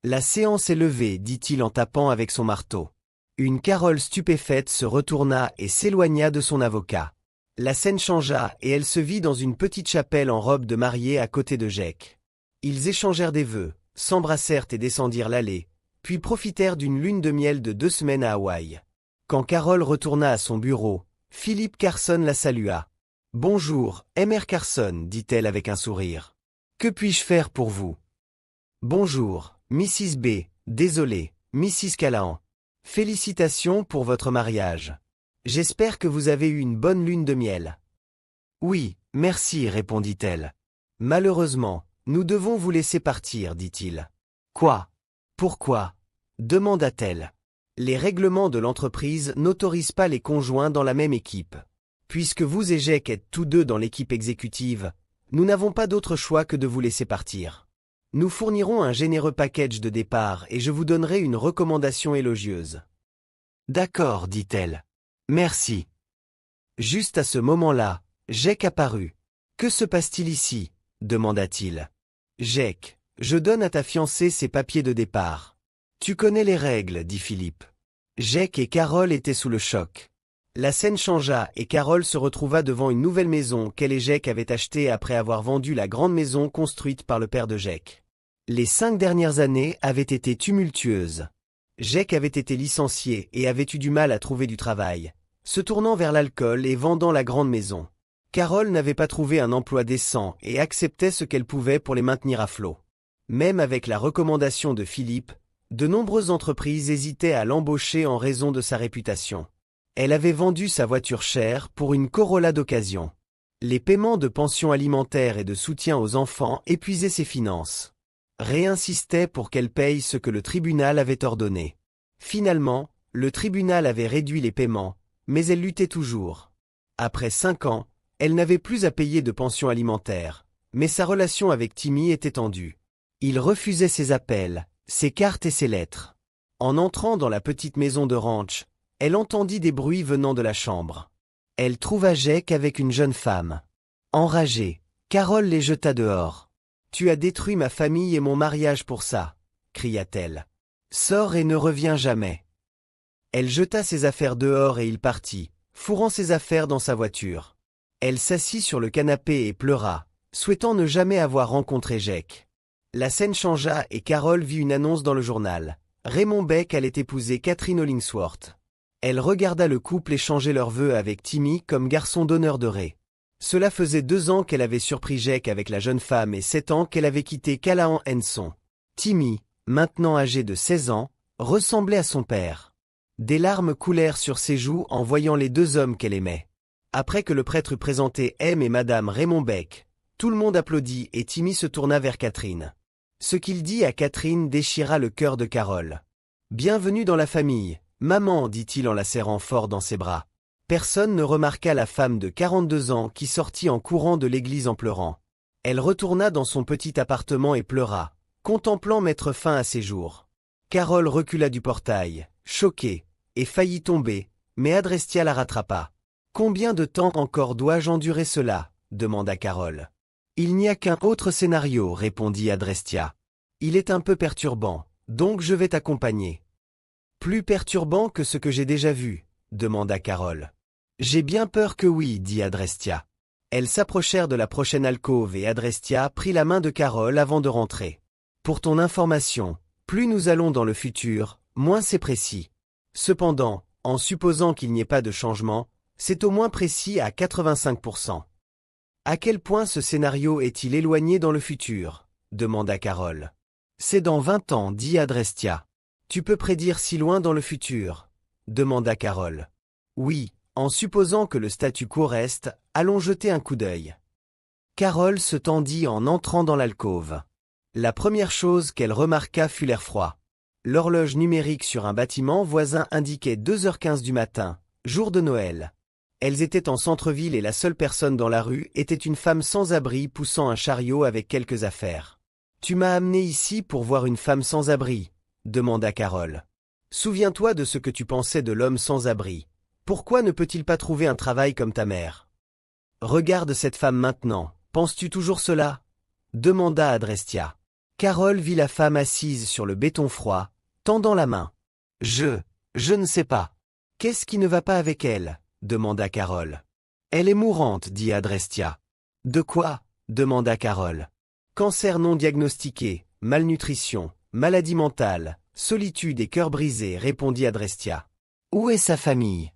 La séance est levée, dit-il en tapant avec son marteau. Une Carole stupéfaite se retourna et s'éloigna de son avocat. La scène changea et elle se vit dans une petite chapelle en robe de mariée à côté de Jake. Ils échangèrent des vœux, s'embrassèrent et descendirent l'allée, puis profitèrent d'une lune de miel de 2 semaines à Hawaï. Quand Carole retourna à son bureau, Philip Carson la salua. « Bonjour, Mr. Carson, dit-elle avec un sourire. Que puis-je faire pour vous? Bonjour, Mrs. B, désolé, Mrs. Callahan. Félicitations pour votre mariage. J'espère que vous avez eu une bonne lune de miel. Oui, merci, répondit-elle. Malheureusement, nous devons vous laisser partir, dit-il. Quoi? Pourquoi? Demanda-t-elle. Les règlements de l'entreprise n'autorisent pas les conjoints dans la même équipe. Puisque vous et Jake êtes tous deux dans l'équipe exécutive, nous n'avons pas d'autre choix que de vous laisser partir. Nous fournirons un généreux package de départ et je vous donnerai une recommandation élogieuse. D'accord, dit-elle. Merci. Juste à ce moment-là, Jake apparut. Que se passe-t-il ici? Demanda-t-il. Jake, je donne à ta fiancée ses papiers de départ. Tu connais les règles, dit Philippe. Jake et Carole étaient sous le choc. La scène changea et Carole se retrouva devant une nouvelle maison qu'elle et Jake avaient achetée après avoir vendu la grande maison construite par le père de Jake. Les 5 dernières années avaient été tumultueuses. Jake avait été licencié et avait eu du mal à trouver du travail, se tournant vers l'alcool et vendant la grande maison. Carole n'avait pas trouvé un emploi décent et acceptait ce qu'elle pouvait pour les maintenir à flot. Même avec la recommandation de Philippe, de nombreuses entreprises hésitaient à l'embaucher en raison de sa réputation. Elle avait vendu sa voiture chère pour une Corolla d'occasion. Les paiements de pension alimentaire et de soutien aux enfants épuisaient ses finances. Réinsistait pour qu'elle paye ce que le tribunal avait ordonné. Finalement, le tribunal avait réduit les paiements, mais elle luttait toujours. Après 5 ans, elle n'avait plus à payer de pension alimentaire, mais sa relation avec Timmy était tendue. Il refusait ses appels, ses cartes et ses lettres. En entrant dans la petite maison de ranch, elle entendit des bruits venant de la chambre. Elle trouva Jake avec une jeune femme. Enragée, Carole les jeta dehors. « Tu as détruit ma famille et mon mariage pour ça !» cria-t-elle. « Sors et ne reviens jamais !» Elle jeta ses affaires dehors et il partit, fourrant ses affaires dans sa voiture. Elle s'assit sur le canapé et pleura, souhaitant ne jamais avoir rencontré Jake. La scène changea et Carole vit une annonce dans le journal. Raymond Beck allait épouser Catherine Hollingsworth. Elle regarda le couple échanger leurs vœux avec Timmy comme garçon d'honneur de Ray. Cela faisait 2 ans qu'elle avait surpris Jake avec la jeune femme et 7 ans qu'elle avait quitté Callahan Henson. Timmy, maintenant âgé de 16 ans, ressemblait à son père. Des larmes coulèrent sur ses joues en voyant les 2 hommes qu'elle aimait. Après que le prêtre eut présenté M et Madame Raymond Beck, tout le monde applaudit et Timmy se tourna vers Catherine. Ce qu'il dit à Catherine déchira le cœur de Carole. « Bienvenue dans la famille, maman, dit-il en la serrant fort dans ses bras. Personne ne remarqua la femme de 42 ans qui sortit en courant de l'église en pleurant. Elle retourna dans son petit appartement et pleura, contemplant mettre fin à ses jours. Carole recula du portail, choquée, et faillit tomber, mais Adrestia la rattrapa. « Combien de temps encore dois-je endurer cela ?» demanda Carole. « Il n'y a qu'un autre scénario, répondit Adrestia. Il est un peu perturbant, donc je vais t'accompagner. »« Plus perturbant que ce que j'ai déjà vu ?» demanda Carole. « J'ai bien peur que oui, dit Adrestia. » Elles s'approchèrent de la prochaine alcôve et Adrestia prit la main de Carole avant de rentrer. « Pour ton information, plus nous allons dans le futur, moins c'est précis. Cependant, en supposant qu'il n'y ait pas de changement, c'est au moins précis à 85%. » « À quel point ce scénario est-il éloigné dans le futur ?» demanda Carole. « C'est dans 20 ans, dit Adrestia. »« Tu peux prédire si loin dans le futur ?» demanda Carole. « Oui, en supposant que le statu quo reste, allons jeter un coup d'œil. » Carole se tendit en entrant dans l'alcôve. La première chose qu'elle remarqua fut l'air froid. L'horloge numérique sur un bâtiment voisin indiquait 2h15 du matin, jour de Noël. Elles étaient en centre-ville et la seule personne dans la rue était une femme sans abri poussant un chariot avec quelques affaires. « Tu m'as amené ici pour voir une femme sans abri ?» demanda Carole. « Souviens-toi de ce que tu pensais de l'homme sans abri. Pourquoi ne peut-il pas trouver un travail comme ta mère? Regarde cette femme maintenant, penses-tu toujours cela? Demanda Adrestia. Carole vit la femme assise sur le béton froid, tendant la main. Je ne sais pas. Qu'est-ce qui ne va pas avec elle? Demanda Carole. Elle est mourante, dit Adrestia. De quoi? Demanda Carole. Cancer non diagnostiqué, malnutrition, maladie mentale, solitude et cœur brisé, répondit Adrestia. Où est sa famille?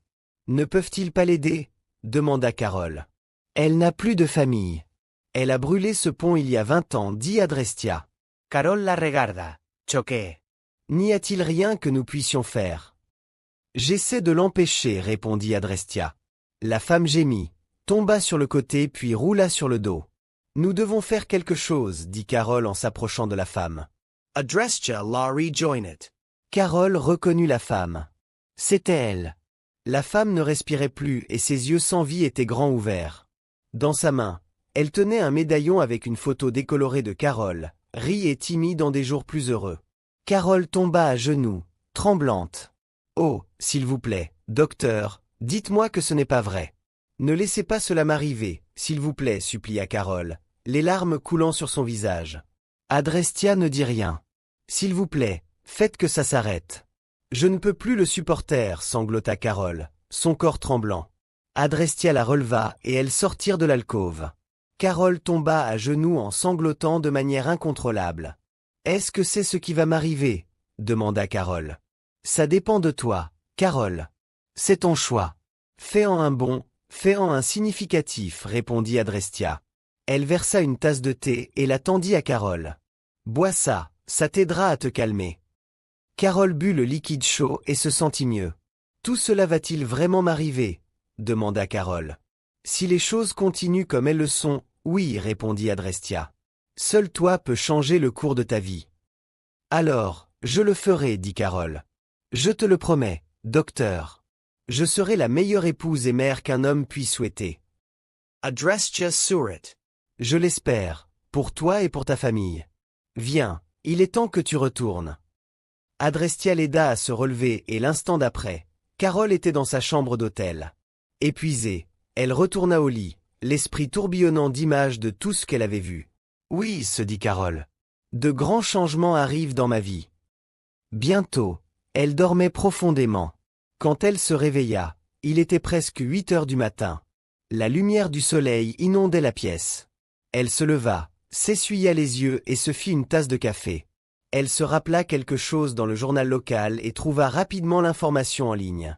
Ne peuvent-ils pas l'aider? Demanda Carole. Elle n'a plus de famille. Elle a brûlé ce pont il y a 20 ans, dit Adrestia. Carole la regarda, choquée. N'y a-t-il rien que nous puissions faire? J'essaie de l'empêcher, répondit Adrestia. La femme gémit, tomba sur le côté puis roula sur le dos. Nous devons faire quelque chose, dit Carole en s'approchant de la femme. Adrestia la rejoined. Carole reconnut la femme. C'était elle. La femme ne respirait plus et ses yeux sans vie étaient grands ouverts. Dans sa main, elle tenait un médaillon avec une photo décolorée de Carole, rie et timide en des jours plus heureux. Carole tomba à genoux, tremblante. « Oh, s'il vous plaît, docteur, dites-moi que ce n'est pas vrai. Ne laissez pas cela m'arriver, s'il vous plaît, supplia Carole, les larmes coulant sur son visage. Adrestia ne dit rien. S'il vous plaît, faites que ça s'arrête. Je ne peux plus le supporter, sanglota Carole, son corps tremblant. Adrestia la releva et elles sortirent de l'alcôve. Carole tomba à genoux en sanglotant de manière incontrôlable. « Est-ce que c'est ce qui va m'arriver? Demanda Carole. « Ça dépend de toi, Carole. C'est ton choix. Fais-en un bon, fais-en un significatif, répondit Adrestia. Elle versa une tasse de thé et la tendit à Carole. Bois ça t'aidera à te calmer. Carole but le liquide chaud et se sentit mieux. Tout cela va-t-il vraiment m'arriver? Demanda Carole. Si les choses continuent comme elles le sont, oui, répondit Adrestia. Seul toi peux changer le cours de ta vie. Alors, je le ferai, dit Carole. Je te le promets, docteur. Je serai la meilleure épouse et mère qu'un homme puisse souhaiter. Adrestia sourit. Je l'espère, pour toi et pour ta famille. Viens, il est temps que tu retournes. Adrestia l'aida à se relever et l'instant d'après, Carole était dans sa chambre d'hôtel. Épuisée, elle retourna au lit, l'esprit tourbillonnant d'images de tout ce qu'elle avait vu. Oui, se dit Carole. De grands changements arrivent dans ma vie. Bientôt, elle dormait profondément. Quand elle se réveilla, il était presque 8 heures du matin. La lumière du soleil inondait la pièce. Elle se leva, s'essuya les yeux et se fit une tasse de café. Elle se rappela quelque chose dans le journal local et trouva rapidement l'information en ligne.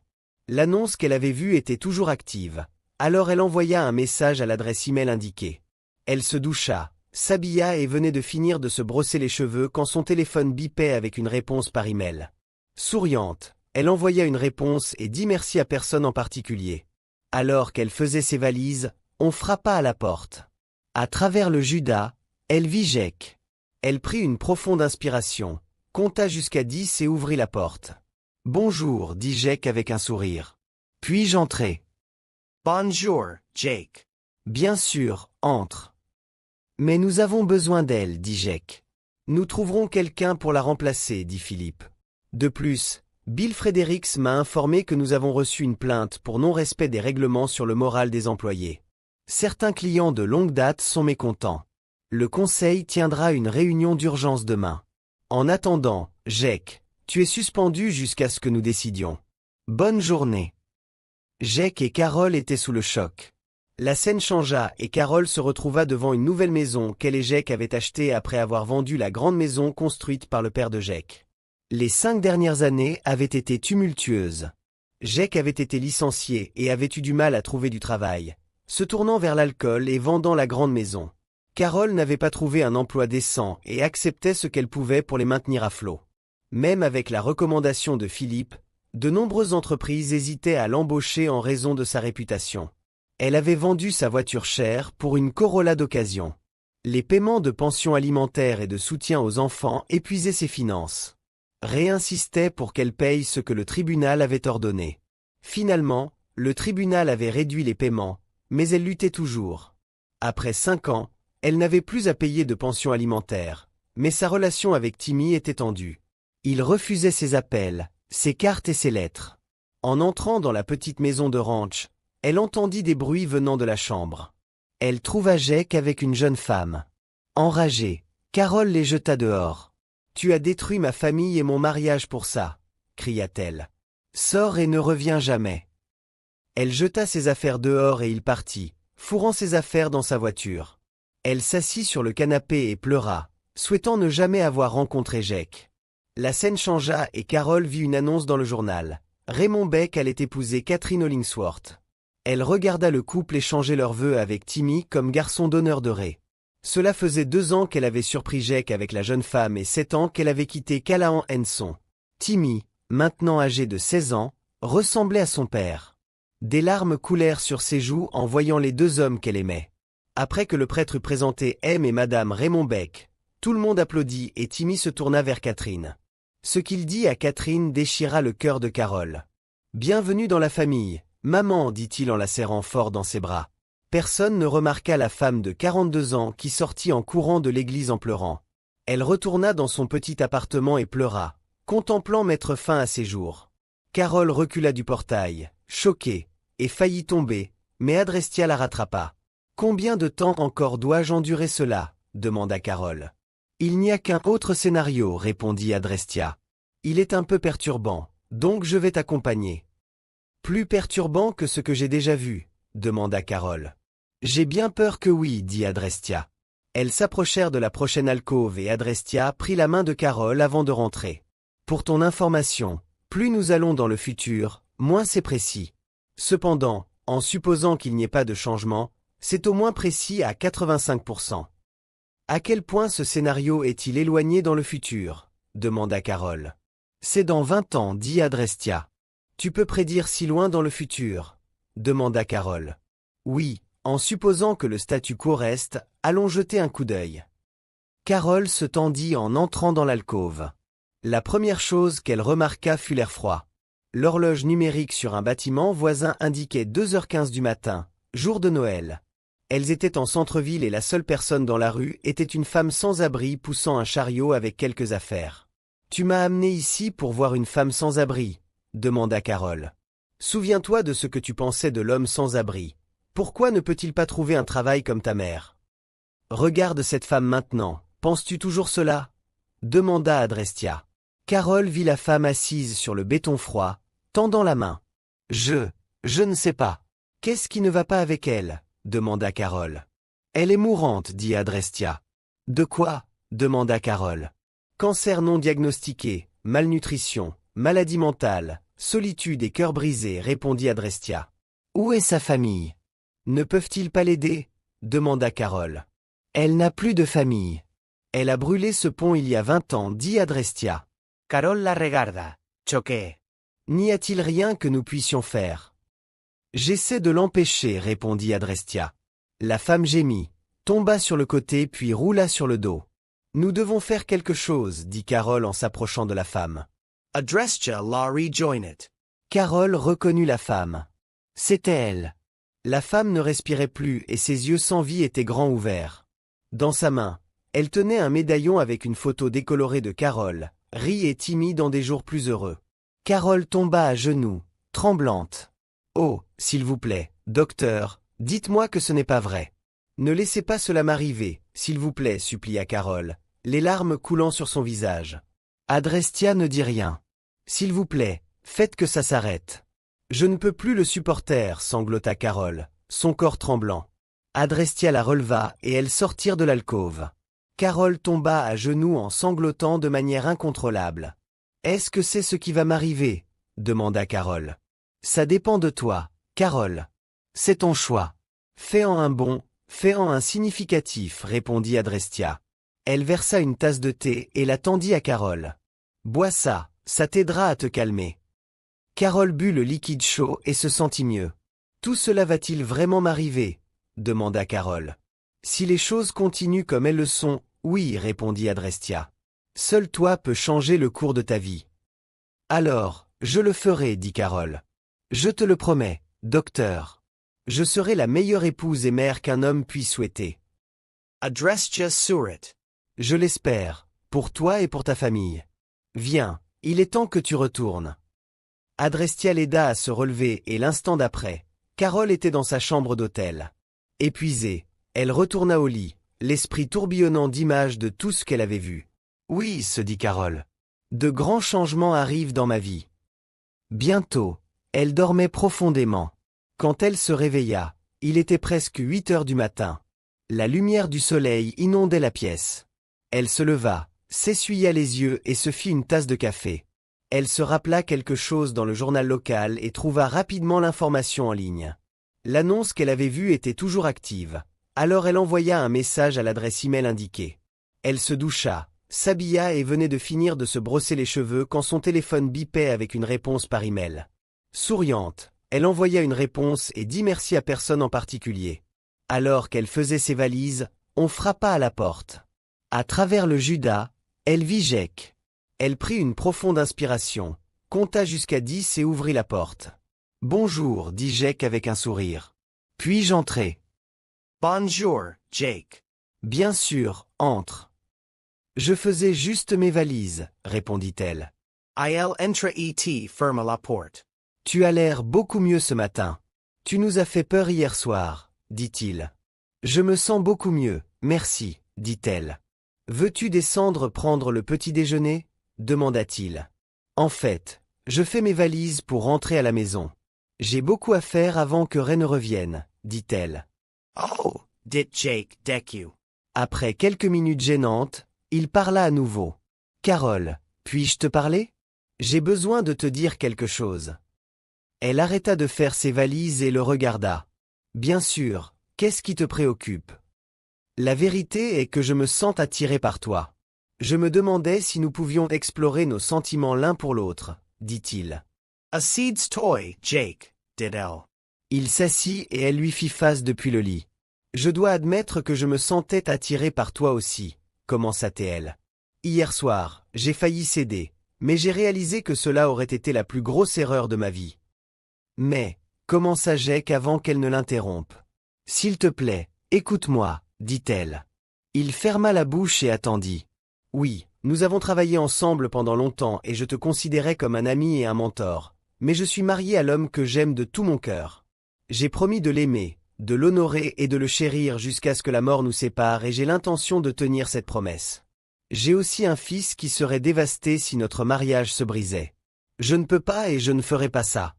L'annonce qu'elle avait vue était toujours active. Alors elle envoya un message à l'adresse email indiquée. Elle se doucha, s'habilla et venait de finir de se brosser les cheveux quand son téléphone bipait avec une réponse par email. Souriante, elle envoya une réponse et dit merci à personne en particulier. Alors qu'elle faisait ses valises, on frappa à la porte. À travers le Judas, elle vit Jake. Elle prit une profonde inspiration, compta jusqu'à 10 et ouvrit la porte. « Bonjour, dit Jake avec un sourire. Puis-je entrer? Bonjour, Jake. Bien sûr, entre. Mais nous avons besoin d'elle, dit Jake. Nous trouverons quelqu'un pour la remplacer, dit Philippe. De plus, Bill Fredericks m'a informé que nous avons reçu une plainte pour non-respect des règlements sur le moral des employés. Certains clients de longue date sont mécontents. Le conseil tiendra une réunion d'urgence demain. En attendant, Jake, tu es suspendu jusqu'à ce que nous décidions. Bonne journée. Jake et Carole étaient sous le choc. La scène changea et Carole se retrouva devant une nouvelle maison qu'elle et Jake avaient achetée après avoir vendu la grande maison construite par le père de Jake. Les 5 dernières années avaient été tumultueuses. Jake avait été licencié et avait eu du mal à trouver du travail, se tournant vers l'alcool et vendant la grande maison. Carole n'avait pas trouvé un emploi décent et acceptait ce qu'elle pouvait pour les maintenir à flot. Même avec la recommandation de Philippe, de nombreuses entreprises hésitaient à l'embaucher en raison de sa réputation. Elle avait vendu sa voiture chère pour une Corolla d'occasion. Les paiements de pensions alimentaires et de soutien aux enfants épuisaient ses finances. réinsistait pour qu'elle paye ce que le tribunal avait ordonné. Finalement, le tribunal avait réduit les paiements, mais elle luttait toujours. Après 5 ans, elle n'avait plus à payer de pension alimentaire, mais sa relation avec Timmy était tendue. Il refusait ses appels, ses cartes et ses lettres. En entrant dans la petite maison de ranch, elle entendit des bruits venant de la chambre. Elle trouva Jake avec une jeune femme. Enragée, Carol les jeta dehors. « Tu as détruit ma famille et mon mariage pour ça !» cria-t-elle. « Sors et ne reviens jamais !» Elle jeta ses affaires dehors et il partit, fourrant ses affaires dans sa voiture. Elle s'assit sur le canapé et pleura, souhaitant ne jamais avoir rencontré Jake. La scène changea et Carol vit une annonce dans le journal. Raymond Beck allait épouser Catherine Hollingsworth. Elle regarda le couple échanger leurs vœux avec Timmy comme garçon d'honneur de Ray. Cela faisait 2 ans qu'elle avait surpris Jake avec la jeune femme et 7 ans qu'elle avait quitté Callahan Henson. Timmy, maintenant âgé de 16 ans, ressemblait à son père. Des larmes coulèrent sur ses joues en voyant les 2 hommes qu'elle aimait. Après que le prêtre eut présenté M et Madame Raymond Beck, tout le monde applaudit et Timmy se tourna vers Catherine. Ce qu'il dit à Catherine déchira le cœur de Carol. « Bienvenue dans la famille, maman, dit-il en la serrant fort dans ses bras. Personne ne remarqua la femme de 42 ans qui sortit en courant de l'église en pleurant. Elle retourna dans son petit appartement et pleura, contemplant mettre fin à ses jours. Carol recula du portail, choquée, et faillit tomber, mais Adrestia la rattrapa. « Combien de temps encore dois-je endurer cela ?» demanda Carol. « Il n'y a qu'un autre scénario, répondit Adrestia. Il est un peu perturbant, donc je vais t'accompagner. »« Plus perturbant que ce que j'ai déjà vu ?» demanda Carol. « J'ai bien peur que oui, dit Adrestia. » Elles s'approchèrent de la prochaine alcôve et Adrestia prit la main de Carol avant de rentrer. « Pour ton information, plus nous allons dans le futur, moins c'est précis. Cependant, en supposant qu'il n'y ait pas de changement, c'est au moins précis à 85%. À quel point ce scénario est-il éloigné dans le futur ? Demanda Carol. C'est dans 20 ans, dit Adrestia. Tu peux prédire si loin dans le futur ? Demanda Carol. Oui, en supposant que le statu quo reste, allons jeter un coup d'œil. Carol se tendit en entrant dans l'alcôve. La première chose qu'elle remarqua fut l'air froid. L'horloge numérique sur un bâtiment voisin indiquait 2h15 du matin, jour de Noël. Elles étaient en centre-ville et la seule personne dans la rue était une femme sans abri poussant un chariot avec quelques affaires. « Tu m'as amené ici pour voir une femme sans abri ?» demanda Carol. « Souviens-toi de ce que tu pensais de l'homme sans abri. Pourquoi ne peut-il pas trouver un travail comme ta mère ? Regarde cette femme maintenant, penses-tu toujours cela ? Demanda Adrestia. Carol vit la femme assise sur le béton froid, tendant la main. Je ne sais pas. Qu'est-ce qui ne va pas avec elle ? Demanda Carol. Elle est mourante, dit Adrestia. De quoi ? Demanda Carol. Cancer non diagnostiqué, malnutrition, maladie mentale, solitude et cœur brisé, répondit Adrestia. Où est sa famille ? Ne peuvent-ils pas l'aider ? Demanda Carol. Elle n'a plus de famille. Elle a brûlé ce pont il y a 20 ans, dit Adrestia. Carol la regarda, choquée. N'y a-t-il rien que nous puissions faire ? J'essaie de l'empêcher, répondit Adrestia. La femme gémit, tomba sur le côté puis roula sur le dos. Nous devons faire quelque chose, dit Carol en s'approchant de la femme. Adrestia la rejoined. Carol reconnut la femme. C'était elle. La femme ne respirait plus et ses yeux sans vie étaient grands ouverts. Dans sa main, elle tenait un médaillon avec une photo décolorée de Carol, Rie et Timmy dans des jours plus heureux. Carol tomba à genoux, tremblante. « Oh, s'il vous plaît, docteur, dites-moi que ce n'est pas vrai. Ne laissez pas cela m'arriver, s'il vous plaît, supplia Carol, les larmes coulant sur son visage. Adrestia ne dit rien. S'il vous plaît, faites que ça s'arrête. Je ne peux plus le supporter, sanglota Carol, son corps tremblant. Adrestia la releva et elles sortirent de l'alcôve. Carol tomba à genoux en sanglotant de manière incontrôlable. « Est-ce que c'est ce qui va m'arriver ?» demanda Carol. « Ça dépend de toi, Carol. C'est ton choix. Fais-en un bon, fais-en un significatif, répondit Adrestia. Elle versa une tasse de thé et la tendit à Carol. « Bois ça, ça t'aidera à te calmer. » Carol but le liquide chaud et se sentit mieux. « Tout cela va-t-il vraiment m'arriver ?» demanda Carol. « Si les choses continuent comme elles le sont, oui, répondit Adrestia. Seul toi peux changer le cours de ta vie. Alors, je le ferai, dit Carole. Je te le promets, docteur. Je serai la meilleure épouse et mère qu'un homme puisse souhaiter. Adrestia surit. Je l'espère, pour toi et pour ta famille. Viens, il est temps que tu retournes. Adrestia l'aida à se relever et l'instant d'après, Carole était dans sa chambre d'hôtel. Épuisée, elle retourna au lit, l'esprit tourbillonnant d'images de tout ce qu'elle avait vu. Oui, se dit Carole. De grands changements arrivent dans ma vie. Bientôt, elle dormait profondément. Quand elle se réveilla, il était presque 8 heures du matin. La lumière du soleil inondait la pièce. Elle se leva, s'essuya les yeux et se fit une tasse de café. Elle se rappela quelque chose dans le journal local et trouva rapidement l'information en ligne. L'annonce qu'elle avait vue était toujours active. Alors elle envoya un message à l'adresse email indiquée. Elle se doucha, s'habilla et venait de finir de se brosser les cheveux quand son téléphone bipait avec une réponse par email. Souriante, elle envoya une réponse et dit merci à personne en particulier. Alors qu'elle faisait ses valises, on frappa à la porte. À travers le Judas, elle vit Jake. Elle prit une profonde inspiration, compta jusqu'à 10 et ouvrit la porte. « Bonjour, dit Jake avec un sourire. Puis-je entrer ? » « Bonjour, Jake. »« Bien sûr, entre. »« Je faisais juste mes valises, répondit-elle. »« Il entre et ferme la porte. »« Tu as l'air beaucoup mieux ce matin. Tu nous as fait peur hier soir, dit-il. »« Je me sens beaucoup mieux, merci, dit-elle. »« Veux-tu descendre prendre le petit déjeuner ?» demanda-t-il. « En fait, je fais mes valises pour rentrer à la maison. J'ai beaucoup à faire avant que Ray ne revienne, dit-elle. »« Oh, dit Jake déçu. » Après quelques minutes gênantes, il parla à nouveau. « Carole, puis-je te parler ? J'ai besoin de te dire quelque chose. » Elle arrêta de faire ses valises et le regarda. « Bien sûr, qu'est-ce qui te préoccupe ? » La vérité est que je me sens attiré par toi. Je me demandais si nous pouvions explorer nos sentiments l'un pour l'autre, dit-il. A seed's toy, Jake, dit-elle. Il s'assit et elle lui fit face depuis le lit. Je dois admettre que je me sentais attiré par toi aussi, commença-t-elle. Hier soir, j'ai failli céder, mais j'ai réalisé que cela aurait été la plus grosse erreur de ma vie. Mais, commença Jake avant qu'elle ne l'interrompe. S'il te plaît, écoute-moi, dit-elle. Il ferma la bouche et attendit. Oui, nous avons travaillé ensemble pendant longtemps et je te considérais comme un ami et un mentor, mais je suis marié à l'homme que j'aime de tout mon cœur. J'ai promis de l'aimer, de l'honorer et de le chérir jusqu'à ce que la mort nous sépare et j'ai l'intention de tenir cette promesse. J'ai aussi un fils qui serait dévasté si notre mariage se brisait. Je ne peux pas et je ne ferai pas ça.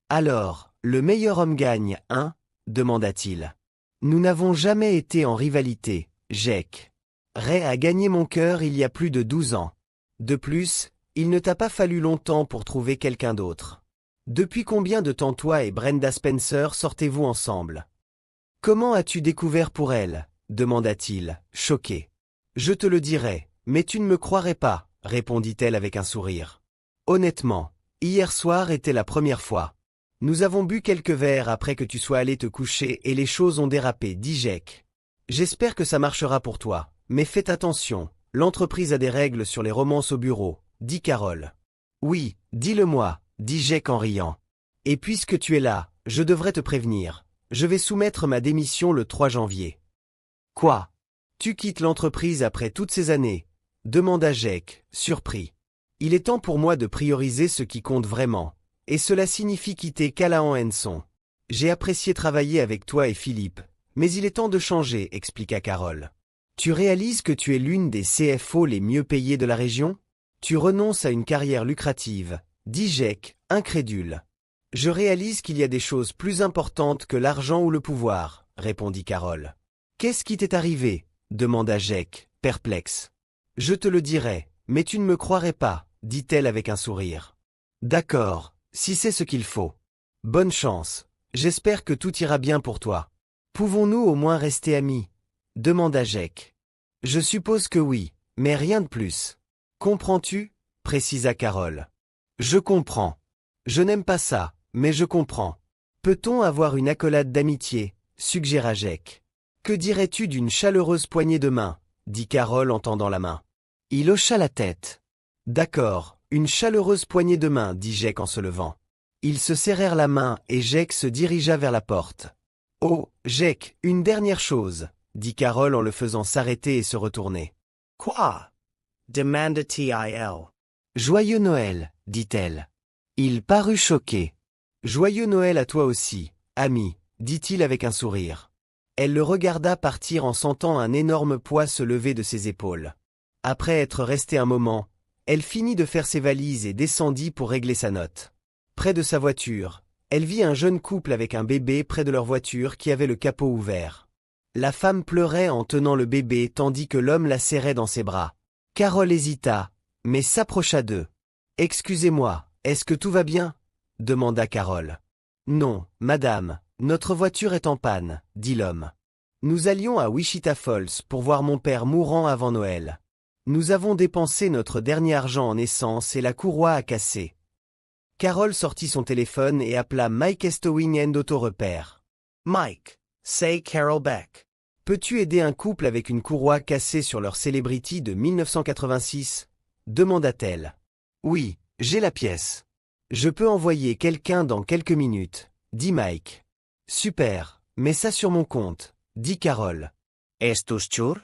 Alors, le meilleur homme gagne, hein ? demanda-t-il. Nous n'avons jamais été en rivalité, Jake. Ray a gagné mon cœur il y a plus de 12 ans. De plus, il ne t'a pas fallu longtemps pour trouver quelqu'un d'autre. Depuis combien de temps toi et Brenda Spencer sortez-vous ensemble ? Comment as-tu découvert pour elle ? demanda-t-il, choqué. Je te le dirai, mais tu ne me croirais pas, répondit-elle avec un sourire. Honnêtement, hier soir était la première fois. Nous avons bu quelques verres après que tu sois allé te coucher et les choses ont dérapé, dit Jake. J'espère que ça marchera pour toi, mais faites attention, l'entreprise a des règles sur les romances au bureau, dit Carole. Oui, dis-le-moi, dit Jake en riant. Et puisque tu es là, je devrais te prévenir. Je vais soumettre ma démission le 3 janvier. Quoi ? Tu quittes l'entreprise après toutes ces années ? demanda Jake, surpris. Il est temps pour moi de prioriser ce qui compte vraiment. Et cela signifie quitter Callahan Henson. J'ai apprécié travailler avec toi et Philippe, mais il est temps de changer, expliqua Carole. Tu réalises que tu es l'une des CFO les mieux payées de la région ? Tu renonces à une carrière lucrative, dit Jake, incrédule. Je réalise qu'il y a des choses plus importantes que l'argent ou le pouvoir, répondit Carole. Qu'est-ce qui t'est arrivé ? demanda Jake, perplexe. Je te le dirai, mais tu ne me croirais pas, dit-elle avec un sourire. D'accord. Si c'est ce qu'il faut. Bonne chance. J'espère que tout ira bien pour toi. Pouvons-nous au moins rester amis ? demanda Jake. Je suppose que oui, mais rien de plus. Comprends-tu ? précisa Carole. Je comprends. Je n'aime pas ça, mais je comprends. Peut-on avoir une accolade d'amitié ? suggéra Jake. Que dirais-tu d'une chaleureuse poignée de main ? dit Carole en tendant la main. Il hocha la tête. D'accord, une chaleureuse poignée de main, dit Jake en se levant. Ils se serrèrent la main et Jake se dirigea vers la porte. Oh, Jake, une dernière chose, dit Carol en le faisant s'arrêter et se retourner. Quoi? Demanda-t-il. Joyeux Noël, dit-elle. Il parut choqué. Joyeux Noël à toi aussi, ami, dit-il avec un sourire. Elle le regarda partir en sentant un énorme poids se lever de ses épaules. Après être restée un moment, elle finit de faire ses valises et descendit pour régler sa note. Près de sa voiture, elle vit un jeune couple avec un bébé près de leur voiture qui avait le capot ouvert. La femme pleurait en tenant le bébé tandis que l'homme la serrait dans ses bras. Carol hésita, mais s'approcha d'eux. « Excusez-moi, est-ce que tout va bien ?» demanda Carol. « Non, madame, notre voiture est en panne, » dit l'homme. « Nous allions à Wichita Falls pour voir mon père mourant avant Noël. Nous avons dépensé notre dernier argent en essence et la courroie a cassé. » Carol sortit son téléphone et appela Mike Estowing and Auto Repair. « Mike, c'est Carol Beck. Peux-tu aider un couple avec une courroie cassée sur leur Celebrity de 1986 ?» demanda-t-elle. « Oui, j'ai la pièce. Je peux envoyer quelqu'un dans quelques minutes, » dit Mike. « Super, mets ça sur mon compte, » dit Carol. « Estos sûr? »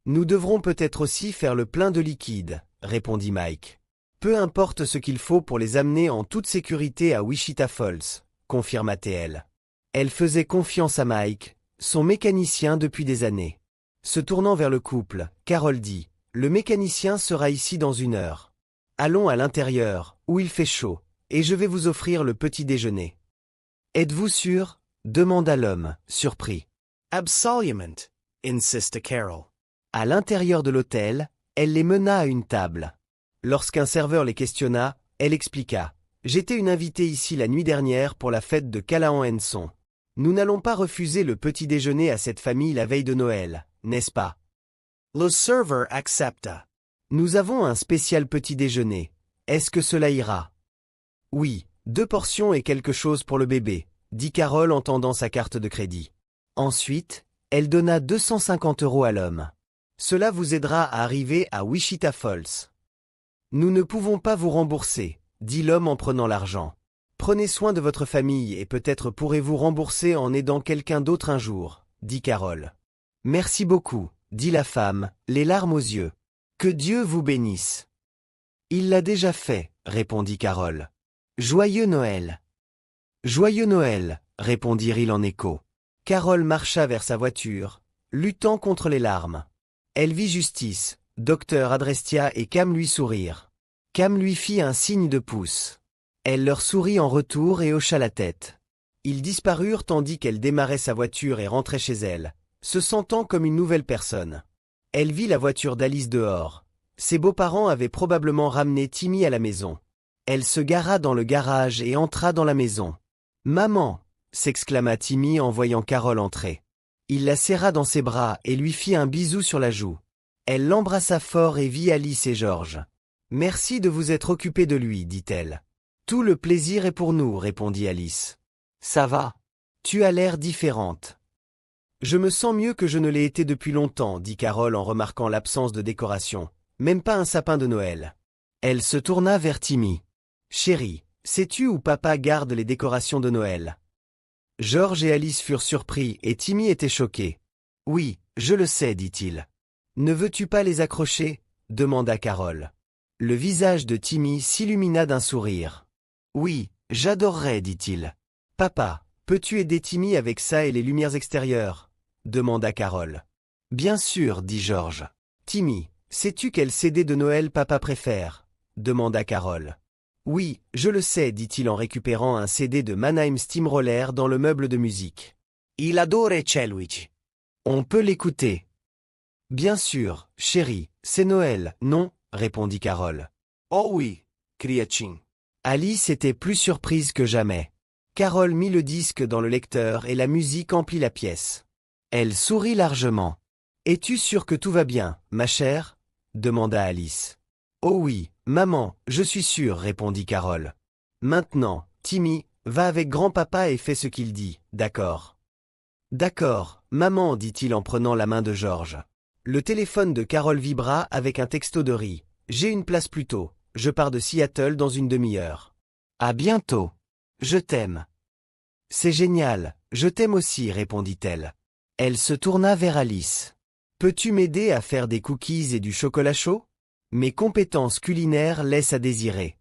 Nous devrons peut-être aussi faire le plein de liquide, répondit Mike. Peu importe ce qu'il faut pour les amener en toute sécurité à Wichita Falls, confirma-t-elle. Elle faisait confiance à Mike, son mécanicien depuis des années. Se tournant vers le couple, Carol dit « Le mécanicien sera ici dans 1 heure. Allons à l'intérieur, où il fait chaud, et je vais vous offrir le petit déjeuner. » « Êtes-vous sûr ?» demanda l'homme, surpris. « Absolument, » insista Carol. À l'intérieur de l'hôtel, elle les mena à une table. Lorsqu'un serveur les questionna, elle expliqua. « J'étais une invitée ici la nuit dernière pour la fête de Callahan Henson. Nous n'allons pas refuser le petit déjeuner à cette famille la veille de Noël, n'est-ce pas ?» Le serveur accepta. « Nous avons un spécial petit déjeuner. Est-ce que cela ira ?»« Oui, 2 portions et quelque chose pour le bébé, » dit Carol en tendant sa carte de crédit. Ensuite, elle donna 250 € à l'homme. « Cela vous aidera à arriver à Wichita Falls. »« Nous ne pouvons pas vous rembourser, » dit l'homme en prenant l'argent. « Prenez soin de votre famille et peut-être pourrez-vous rembourser en aidant quelqu'un d'autre un jour, » dit Carol. « Merci beaucoup, » dit la femme, les larmes aux yeux. « Que Dieu vous bénisse. »« Il l'a déjà fait, » répondit Carol. « Joyeux Noël. »« Joyeux Noël, » répondirent-ils en écho. Carol marcha vers sa voiture, luttant contre les larmes. Elle vit Justice, Docteur Adrestia et Cam lui sourire. Cam lui fit un signe de pouce. Elle leur sourit en retour et hocha la tête. Ils disparurent tandis qu'elle démarrait sa voiture et rentrait chez elle, se sentant comme une nouvelle personne. Elle vit la voiture d'Alice dehors. Ses beaux-parents avaient probablement ramené Timmy à la maison. Elle se gara dans le garage et entra dans la maison. « Maman !» s'exclama Timmy en voyant Carol entrer. Il la serra dans ses bras et lui fit un bisou sur la joue. Elle l'embrassa fort et vit Alice et George. « Merci de vous être occupé de lui, dit-elle. « Tout le plaisir est pour nous, répondit Alice. « Ça va. Tu as l'air différente. »« Je me sens mieux que je ne l'ai été depuis longtemps, dit Carol en remarquant l'absence de décoration. Même pas un sapin de Noël. Elle se tourna vers Timmy. « Chérie, sais-tu où papa garde les décorations de Noël ?» George et Alice furent surpris et Timmy était choqué. « Oui, je le sais, dit-il. »« Ne veux-tu pas les accrocher ?» demanda Carol. Le visage de Timmy s'illumina d'un sourire. « Oui, j'adorerais, dit-il. »« Papa, peux-tu aider Timmy avec ça et les lumières extérieures ?» demanda Carol. « Bien sûr, dit George. »« Timmy, sais-tu quel CD de Noël papa préfère ?» demanda Carol. « Oui, je le sais, dit-il en récupérant un CD de Mannheim Steamroller dans le meuble de musique. « Il adore Luigi. »« On peut l'écouter. »« Bien sûr, chérie, c'est Noël, non ?» répondit Carol. « Oh oui, cria Ching. » Alice était plus surprise que jamais. Carol mit le disque dans le lecteur et la musique emplit la pièce. Elle sourit largement. « Es-tu sûre que tout va bien, ma chère ?» demanda Alice. « Oh oui, maman, je suis sûre, répondit Carol. « Maintenant, Timmy, va avec grand-papa et fais ce qu'il dit, d'accord ?»« D'accord, maman, dit-il en prenant la main de George. Le téléphone de Carol vibra avec un texto de Ri. J'ai une place plus tôt. Je pars de Seattle dans une demi-heure. À bientôt. Je t'aime. C'est génial, je t'aime aussi, répondit-elle. Elle se tourna vers Alice. Peux-tu m'aider à faire des cookies et du chocolat chaud? Mes compétences culinaires laissent à désirer.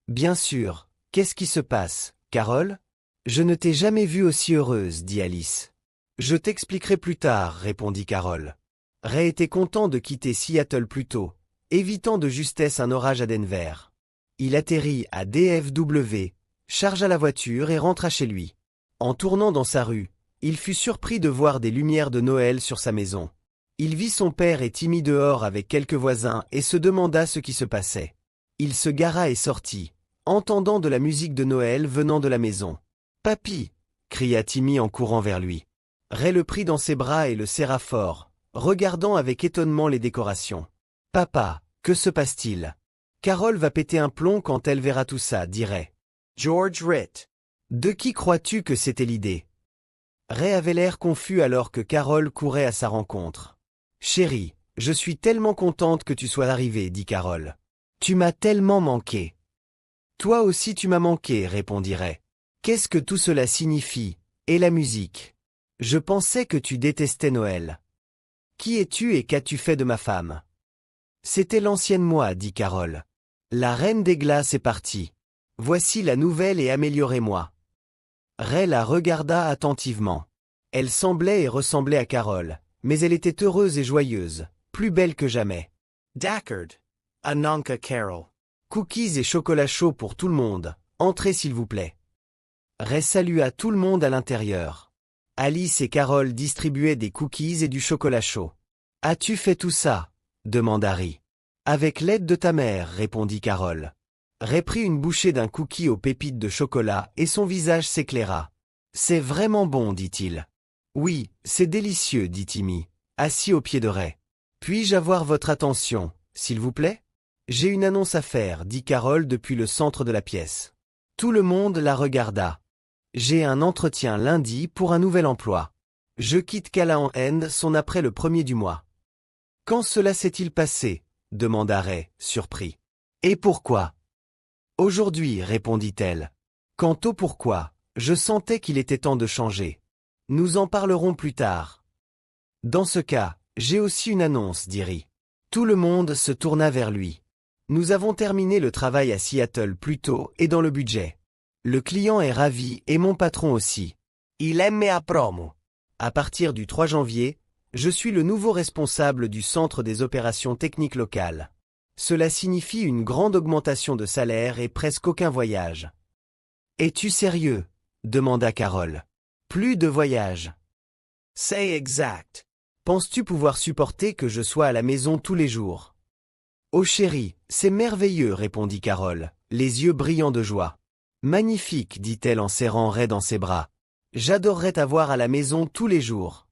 Bien sûr. Qu'est-ce qui se passe, Carol? Je ne t'ai jamais vue aussi heureuse, dit Alice. Je t'expliquerai plus tard, répondit Carol. Ray était content de quitter Seattle plus tôt, évitant de justesse un orage à Denver. Il atterrit à DFW, chargea la voiture et rentra chez lui. En tournant dans sa rue, il fut surpris de voir des lumières de Noël sur sa maison. Il vit son père et Timmy dehors avec quelques voisins et se demanda ce qui se passait. Il se gara et sortit, entendant de la musique de Noël venant de la maison. « Papy !» cria Timmy en courant vers lui. Ray le prit dans ses bras et le serra fort, regardant avec étonnement les décorations. « Papa, que se passe-t-il? Carol va péter un plomb quand elle verra tout ça, dit Ray. George Ritt. De qui crois-tu que c'était l'idée? Ray avait l'air confus alors que Carol courait à sa rencontre. « Chérie, je suis tellement contente que tu sois arrivée, dit Carol. Tu m'as tellement manqué. Toi aussi tu m'as manqué, répondit Ray. Qu'est-ce que tout cela signifie, et la musique? Je pensais que tu détestais Noël. Qui es-tu et qu'as-tu fait de ma femme? C'était l'ancienne moi, dit Carol. La reine des glaces est partie. Voici la nouvelle et améliorée moi. Ray la regarda attentivement. Elle semblait et ressemblait à Carol, mais elle était heureuse et joyeuse, plus belle que jamais. Deckard. Ananka Carol. Cookies et chocolat chaud pour tout le monde. Entrez s'il vous plaît. Ray salua tout le monde à l'intérieur. Alice et Carol distribuaient des cookies et du chocolat chaud. « As-tu fait tout ça ?» demanda Ri. « Avec l'aide de ta mère, répondit Carol. Ray prit une bouchée d'un cookie aux pépites de chocolat et son visage s'éclaira. « C'est vraiment bon, dit-il. »« Oui, c'est délicieux, dit Timmy, assis au pied de Ray. « Puis-je avoir votre attention, s'il vous plaît? J'ai une annonce à faire, dit Carol depuis le centre de la pièce. Tout le monde la regarda. J'ai un entretien lundi pour un nouvel emploi. Je quitte Callahan Son après le 1er du mois. Quand cela s'est-il passé? Demanda Ray, surpris. Et pourquoi? Aujourd'hui, répondit-elle. Quant au pourquoi, je sentais qu'il était temps de changer. Nous en parlerons plus tard. Dans ce cas, j'ai aussi une annonce, dit Ri. Tout le monde se tourna vers lui. Nous avons terminé le travail à Seattle plus tôt et dans le budget. Le client est ravi et mon patron aussi. Il aime mes promo. À partir du 3 janvier, je suis le nouveau responsable du Centre des opérations techniques locales. Cela signifie une grande augmentation de salaire et presque aucun voyage. Es-tu sérieux? Demanda Carol. Plus de voyage. C'est exact. Penses-tu pouvoir supporter que je sois à la maison tous les jours? Oh chérie, c'est merveilleux, répondit Carol, les yeux brillants de joie. Magnifique, dit-elle en serrant Ray dans ses bras. J'adorerais t'avoir à la maison tous les jours.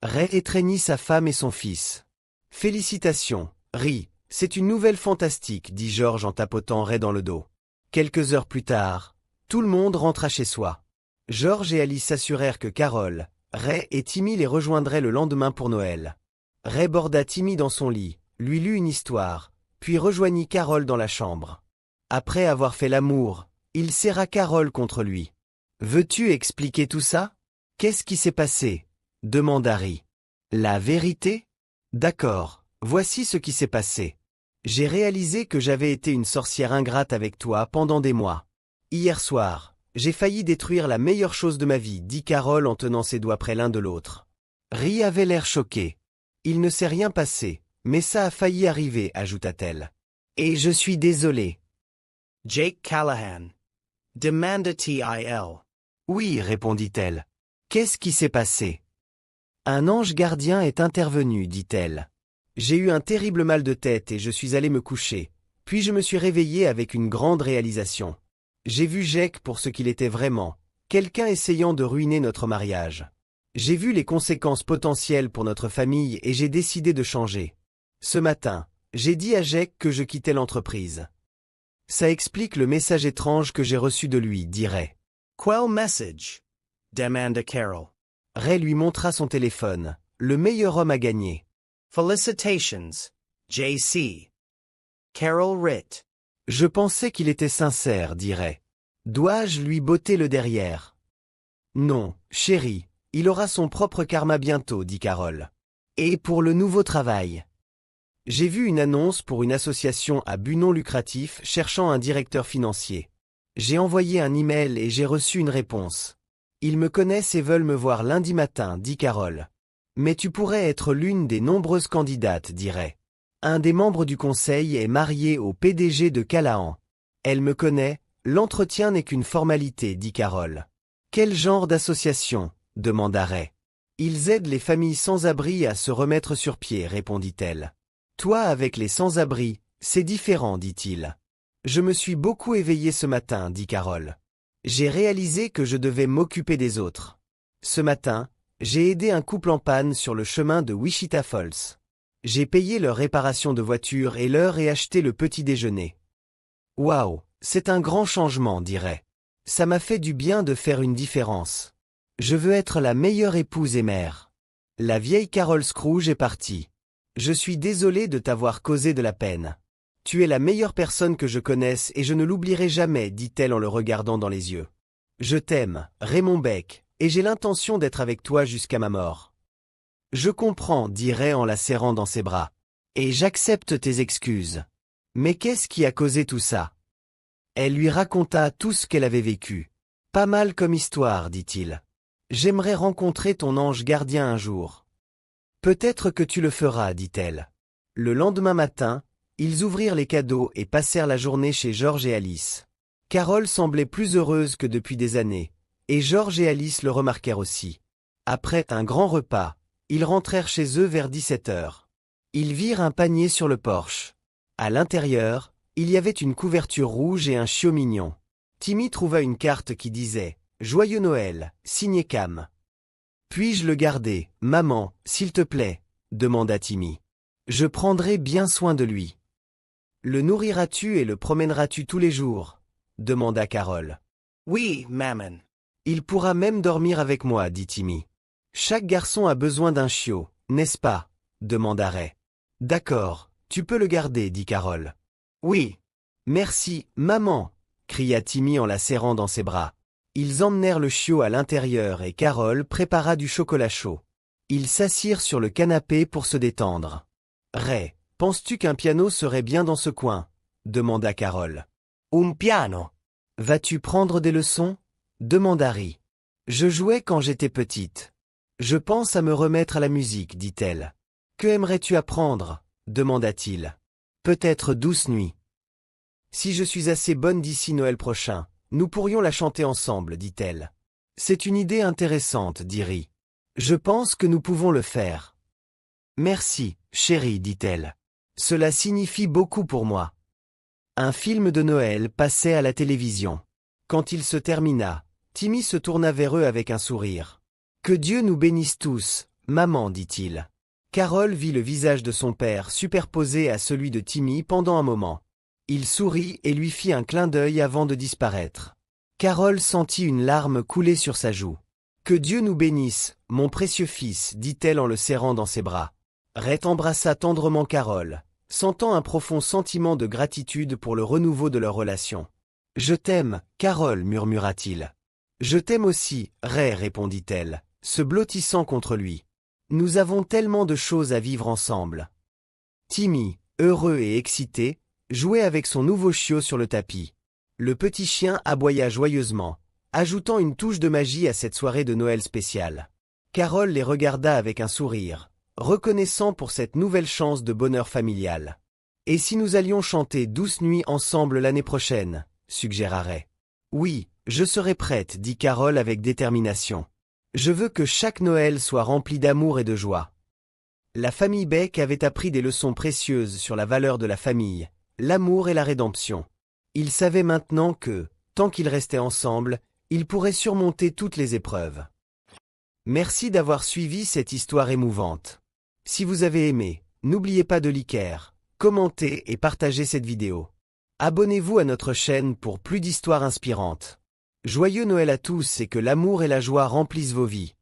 Ray étreignit sa femme et son fils. Félicitations, Ri, c'est une nouvelle fantastique, dit George en tapotant Ray dans le dos. Quelques heures plus tard, tout le monde rentra chez soi. George et Alice s'assurèrent que Carol, Ray et Timmy les rejoindraient le lendemain pour Noël. Ray borda Timmy dans son lit, lui lut une histoire, puis rejoignit Carol dans la chambre. Après avoir fait l'amour, il serra Carol contre lui. « Veux-tu expliquer tout ça? Qu'est-ce qui s'est passé ?» demanda Ri. « La vérité? D'accord, voici ce qui s'est passé. J'ai réalisé que j'avais été une sorcière ingrate avec toi pendant des mois. Hier soir, j'ai failli détruire la meilleure chose de ma vie, dit Carol en tenant ses doigts près l'un de l'autre. Ri avait l'air choqué. Il ne s'est rien passé, mais ça a failli arriver, ajouta-t-elle. Et je suis désolée. Jake Callahan. Demanda TIL. Oui, répondit-elle. Qu'est-ce qui s'est passé? Un ange gardien est intervenu, dit-elle. J'ai eu un terrible mal de tête et je suis allée me coucher, puis je me suis réveillée avec une grande réalisation. J'ai vu Jake pour ce qu'il était vraiment, quelqu'un essayant de ruiner notre mariage. J'ai vu les conséquences potentielles pour notre famille et j'ai décidé de changer. Ce matin, j'ai dit à Jake que je quittais l'entreprise. Ça explique le message étrange que j'ai reçu de lui, dit Ray. Quel message? Demanda Carol. Ray lui montra son téléphone. Le meilleur homme a gagné. Felicitations, JC. Carol Ritt. Je pensais qu'il était sincère, dirait. Dois-je lui botter le derrière? Non, chérie, il aura son propre karma bientôt, dit Carole. Et pour le nouveau travail? J'ai vu une annonce pour une association à but non lucratif cherchant un directeur financier. J'ai envoyé un email et j'ai reçu une réponse. Ils me connaissent et veulent me voir lundi matin, dit Carole. Mais tu pourrais être l'une des nombreuses candidates, dirait. Un des membres du conseil est marié au PDG de Callahan. Elle me connaît, l'entretien n'est qu'une formalité, dit Carole. Quel genre d'association? Demanda Ray. Ils aident les familles sans-abri à se remettre sur pied, répondit-elle. Toi avec les sans-abri, c'est différent, dit-il. Je me suis beaucoup éveillé ce matin, dit Carole. J'ai réalisé que je devais m'occuper des autres. Ce matin, j'ai aidé un couple en panne sur le chemin de Wichita Falls. J'ai payé leur réparation de voiture et leur ai acheté le petit déjeuner. Waouh, c'est un grand changement, dirait. Ça m'a fait du bien de faire une différence. Je veux être la meilleure épouse et mère. La vieille Carole Scrooge est partie. Je suis désolé de t'avoir causé de la peine. Tu es la meilleure personne que je connaisse et je ne l'oublierai jamais, dit-elle en le regardant dans les yeux. Je t'aime, Raymond Beck, et j'ai l'intention d'être avec toi jusqu'à ma mort. Je comprends, dit Ray en la serrant dans ses bras. Et j'accepte tes excuses. Mais qu'est-ce qui a causé tout ça? Elle lui raconta tout ce qu'elle avait vécu. Pas mal comme histoire, dit-il. J'aimerais rencontrer ton ange gardien un jour. Peut-être que tu le feras, dit-elle. Le lendemain matin, ils ouvrirent les cadeaux et passèrent la journée chez George et Alice. Carole semblait plus heureuse que depuis des années, et George et Alice le remarquèrent aussi. Après un grand repas, ils rentrèrent chez eux vers 17 heures. Ils virent un panier sur le porche. À l'intérieur, il y avait une couverture rouge et un chiot mignon. Timmy trouva une carte qui disait « Joyeux Noël, signé Cam ». « Puis-je le garder, maman, s'il te plaît » demanda Timmy. « Je prendrai bien soin de lui. »« Le nourriras-tu et le promèneras-tu tous les jours » demanda Carole. « Oui, maman. »« Il pourra même dormir avec moi, dit Timmy. »« Chaque garçon a besoin d'un chiot, n'est-ce pas » demanda Ray. « D'accord, tu peux le garder, dit Carole. »« Oui. »« Merci, maman » cria Timmy en la serrant dans ses bras. Ils emmenèrent le chiot à l'intérieur et Carole prépara du chocolat chaud. Ils s'assirent sur le canapé pour se détendre. « Ray, penses-tu qu'un piano serait bien dans ce coin » demanda Carole. « Un piano. Vas-tu prendre des leçons » demanda Ray. « Je jouais quand j'étais petite. Je pense à me remettre à la musique, dit-elle. Que aimerais-tu apprendre demanda-t-il. Peut-être Douce Nuit. Si je suis assez bonne d'ici Noël prochain, nous pourrions la chanter ensemble, dit-elle. C'est une idée intéressante, dit Ray. Je pense que nous pouvons le faire. Merci, chérie, dit-elle. Cela signifie beaucoup pour moi. Un film de Noël passait à la télévision. Quand il se termina, Timmy se tourna vers eux avec un sourire. Que Dieu nous bénisse tous, maman, dit-il. Carole vit le visage de son père superposé à celui de Timmy pendant un moment. Il sourit et lui fit un clin d'œil avant de disparaître. Carole sentit une larme couler sur sa joue. « Que Dieu nous bénisse, mon précieux fils, dit-elle en le serrant dans ses bras. Ray embrassa tendrement Carole, sentant un profond sentiment de gratitude pour le renouveau de leur relation. « Je t'aime, Carole, murmura-t-il. « Je t'aime aussi, Ray, répondit-elle, se blottissant contre lui. Nous avons tellement de choses à vivre ensemble. » Timmy, heureux et excité, jouait avec son nouveau chiot sur le tapis. Le petit chien aboya joyeusement, ajoutant une touche de magie à cette soirée de Noël spéciale. Carole les regarda avec un sourire, reconnaissant pour cette nouvelle chance de bonheur familial. « Et si nous allions chanter Douce Nuit ensemble l'année prochaine » suggéra Ray. « Oui, je serai prête, dit Carole avec détermination. Je veux que chaque Noël soit rempli d'amour et de joie. » La famille Beck avait appris des leçons précieuses sur la valeur de la famille, l'amour et la rédemption. Ils savaient maintenant que, tant qu'ils restaient ensemble, ils pourraient surmonter toutes les épreuves. Merci d'avoir suivi cette histoire émouvante. Si vous avez aimé, n'oubliez pas de liker, commenter et partager cette vidéo. Abonnez-vous à notre chaîne pour plus d'histoires inspirantes. Joyeux Noël à tous et que l'amour et la joie remplissent vos vies.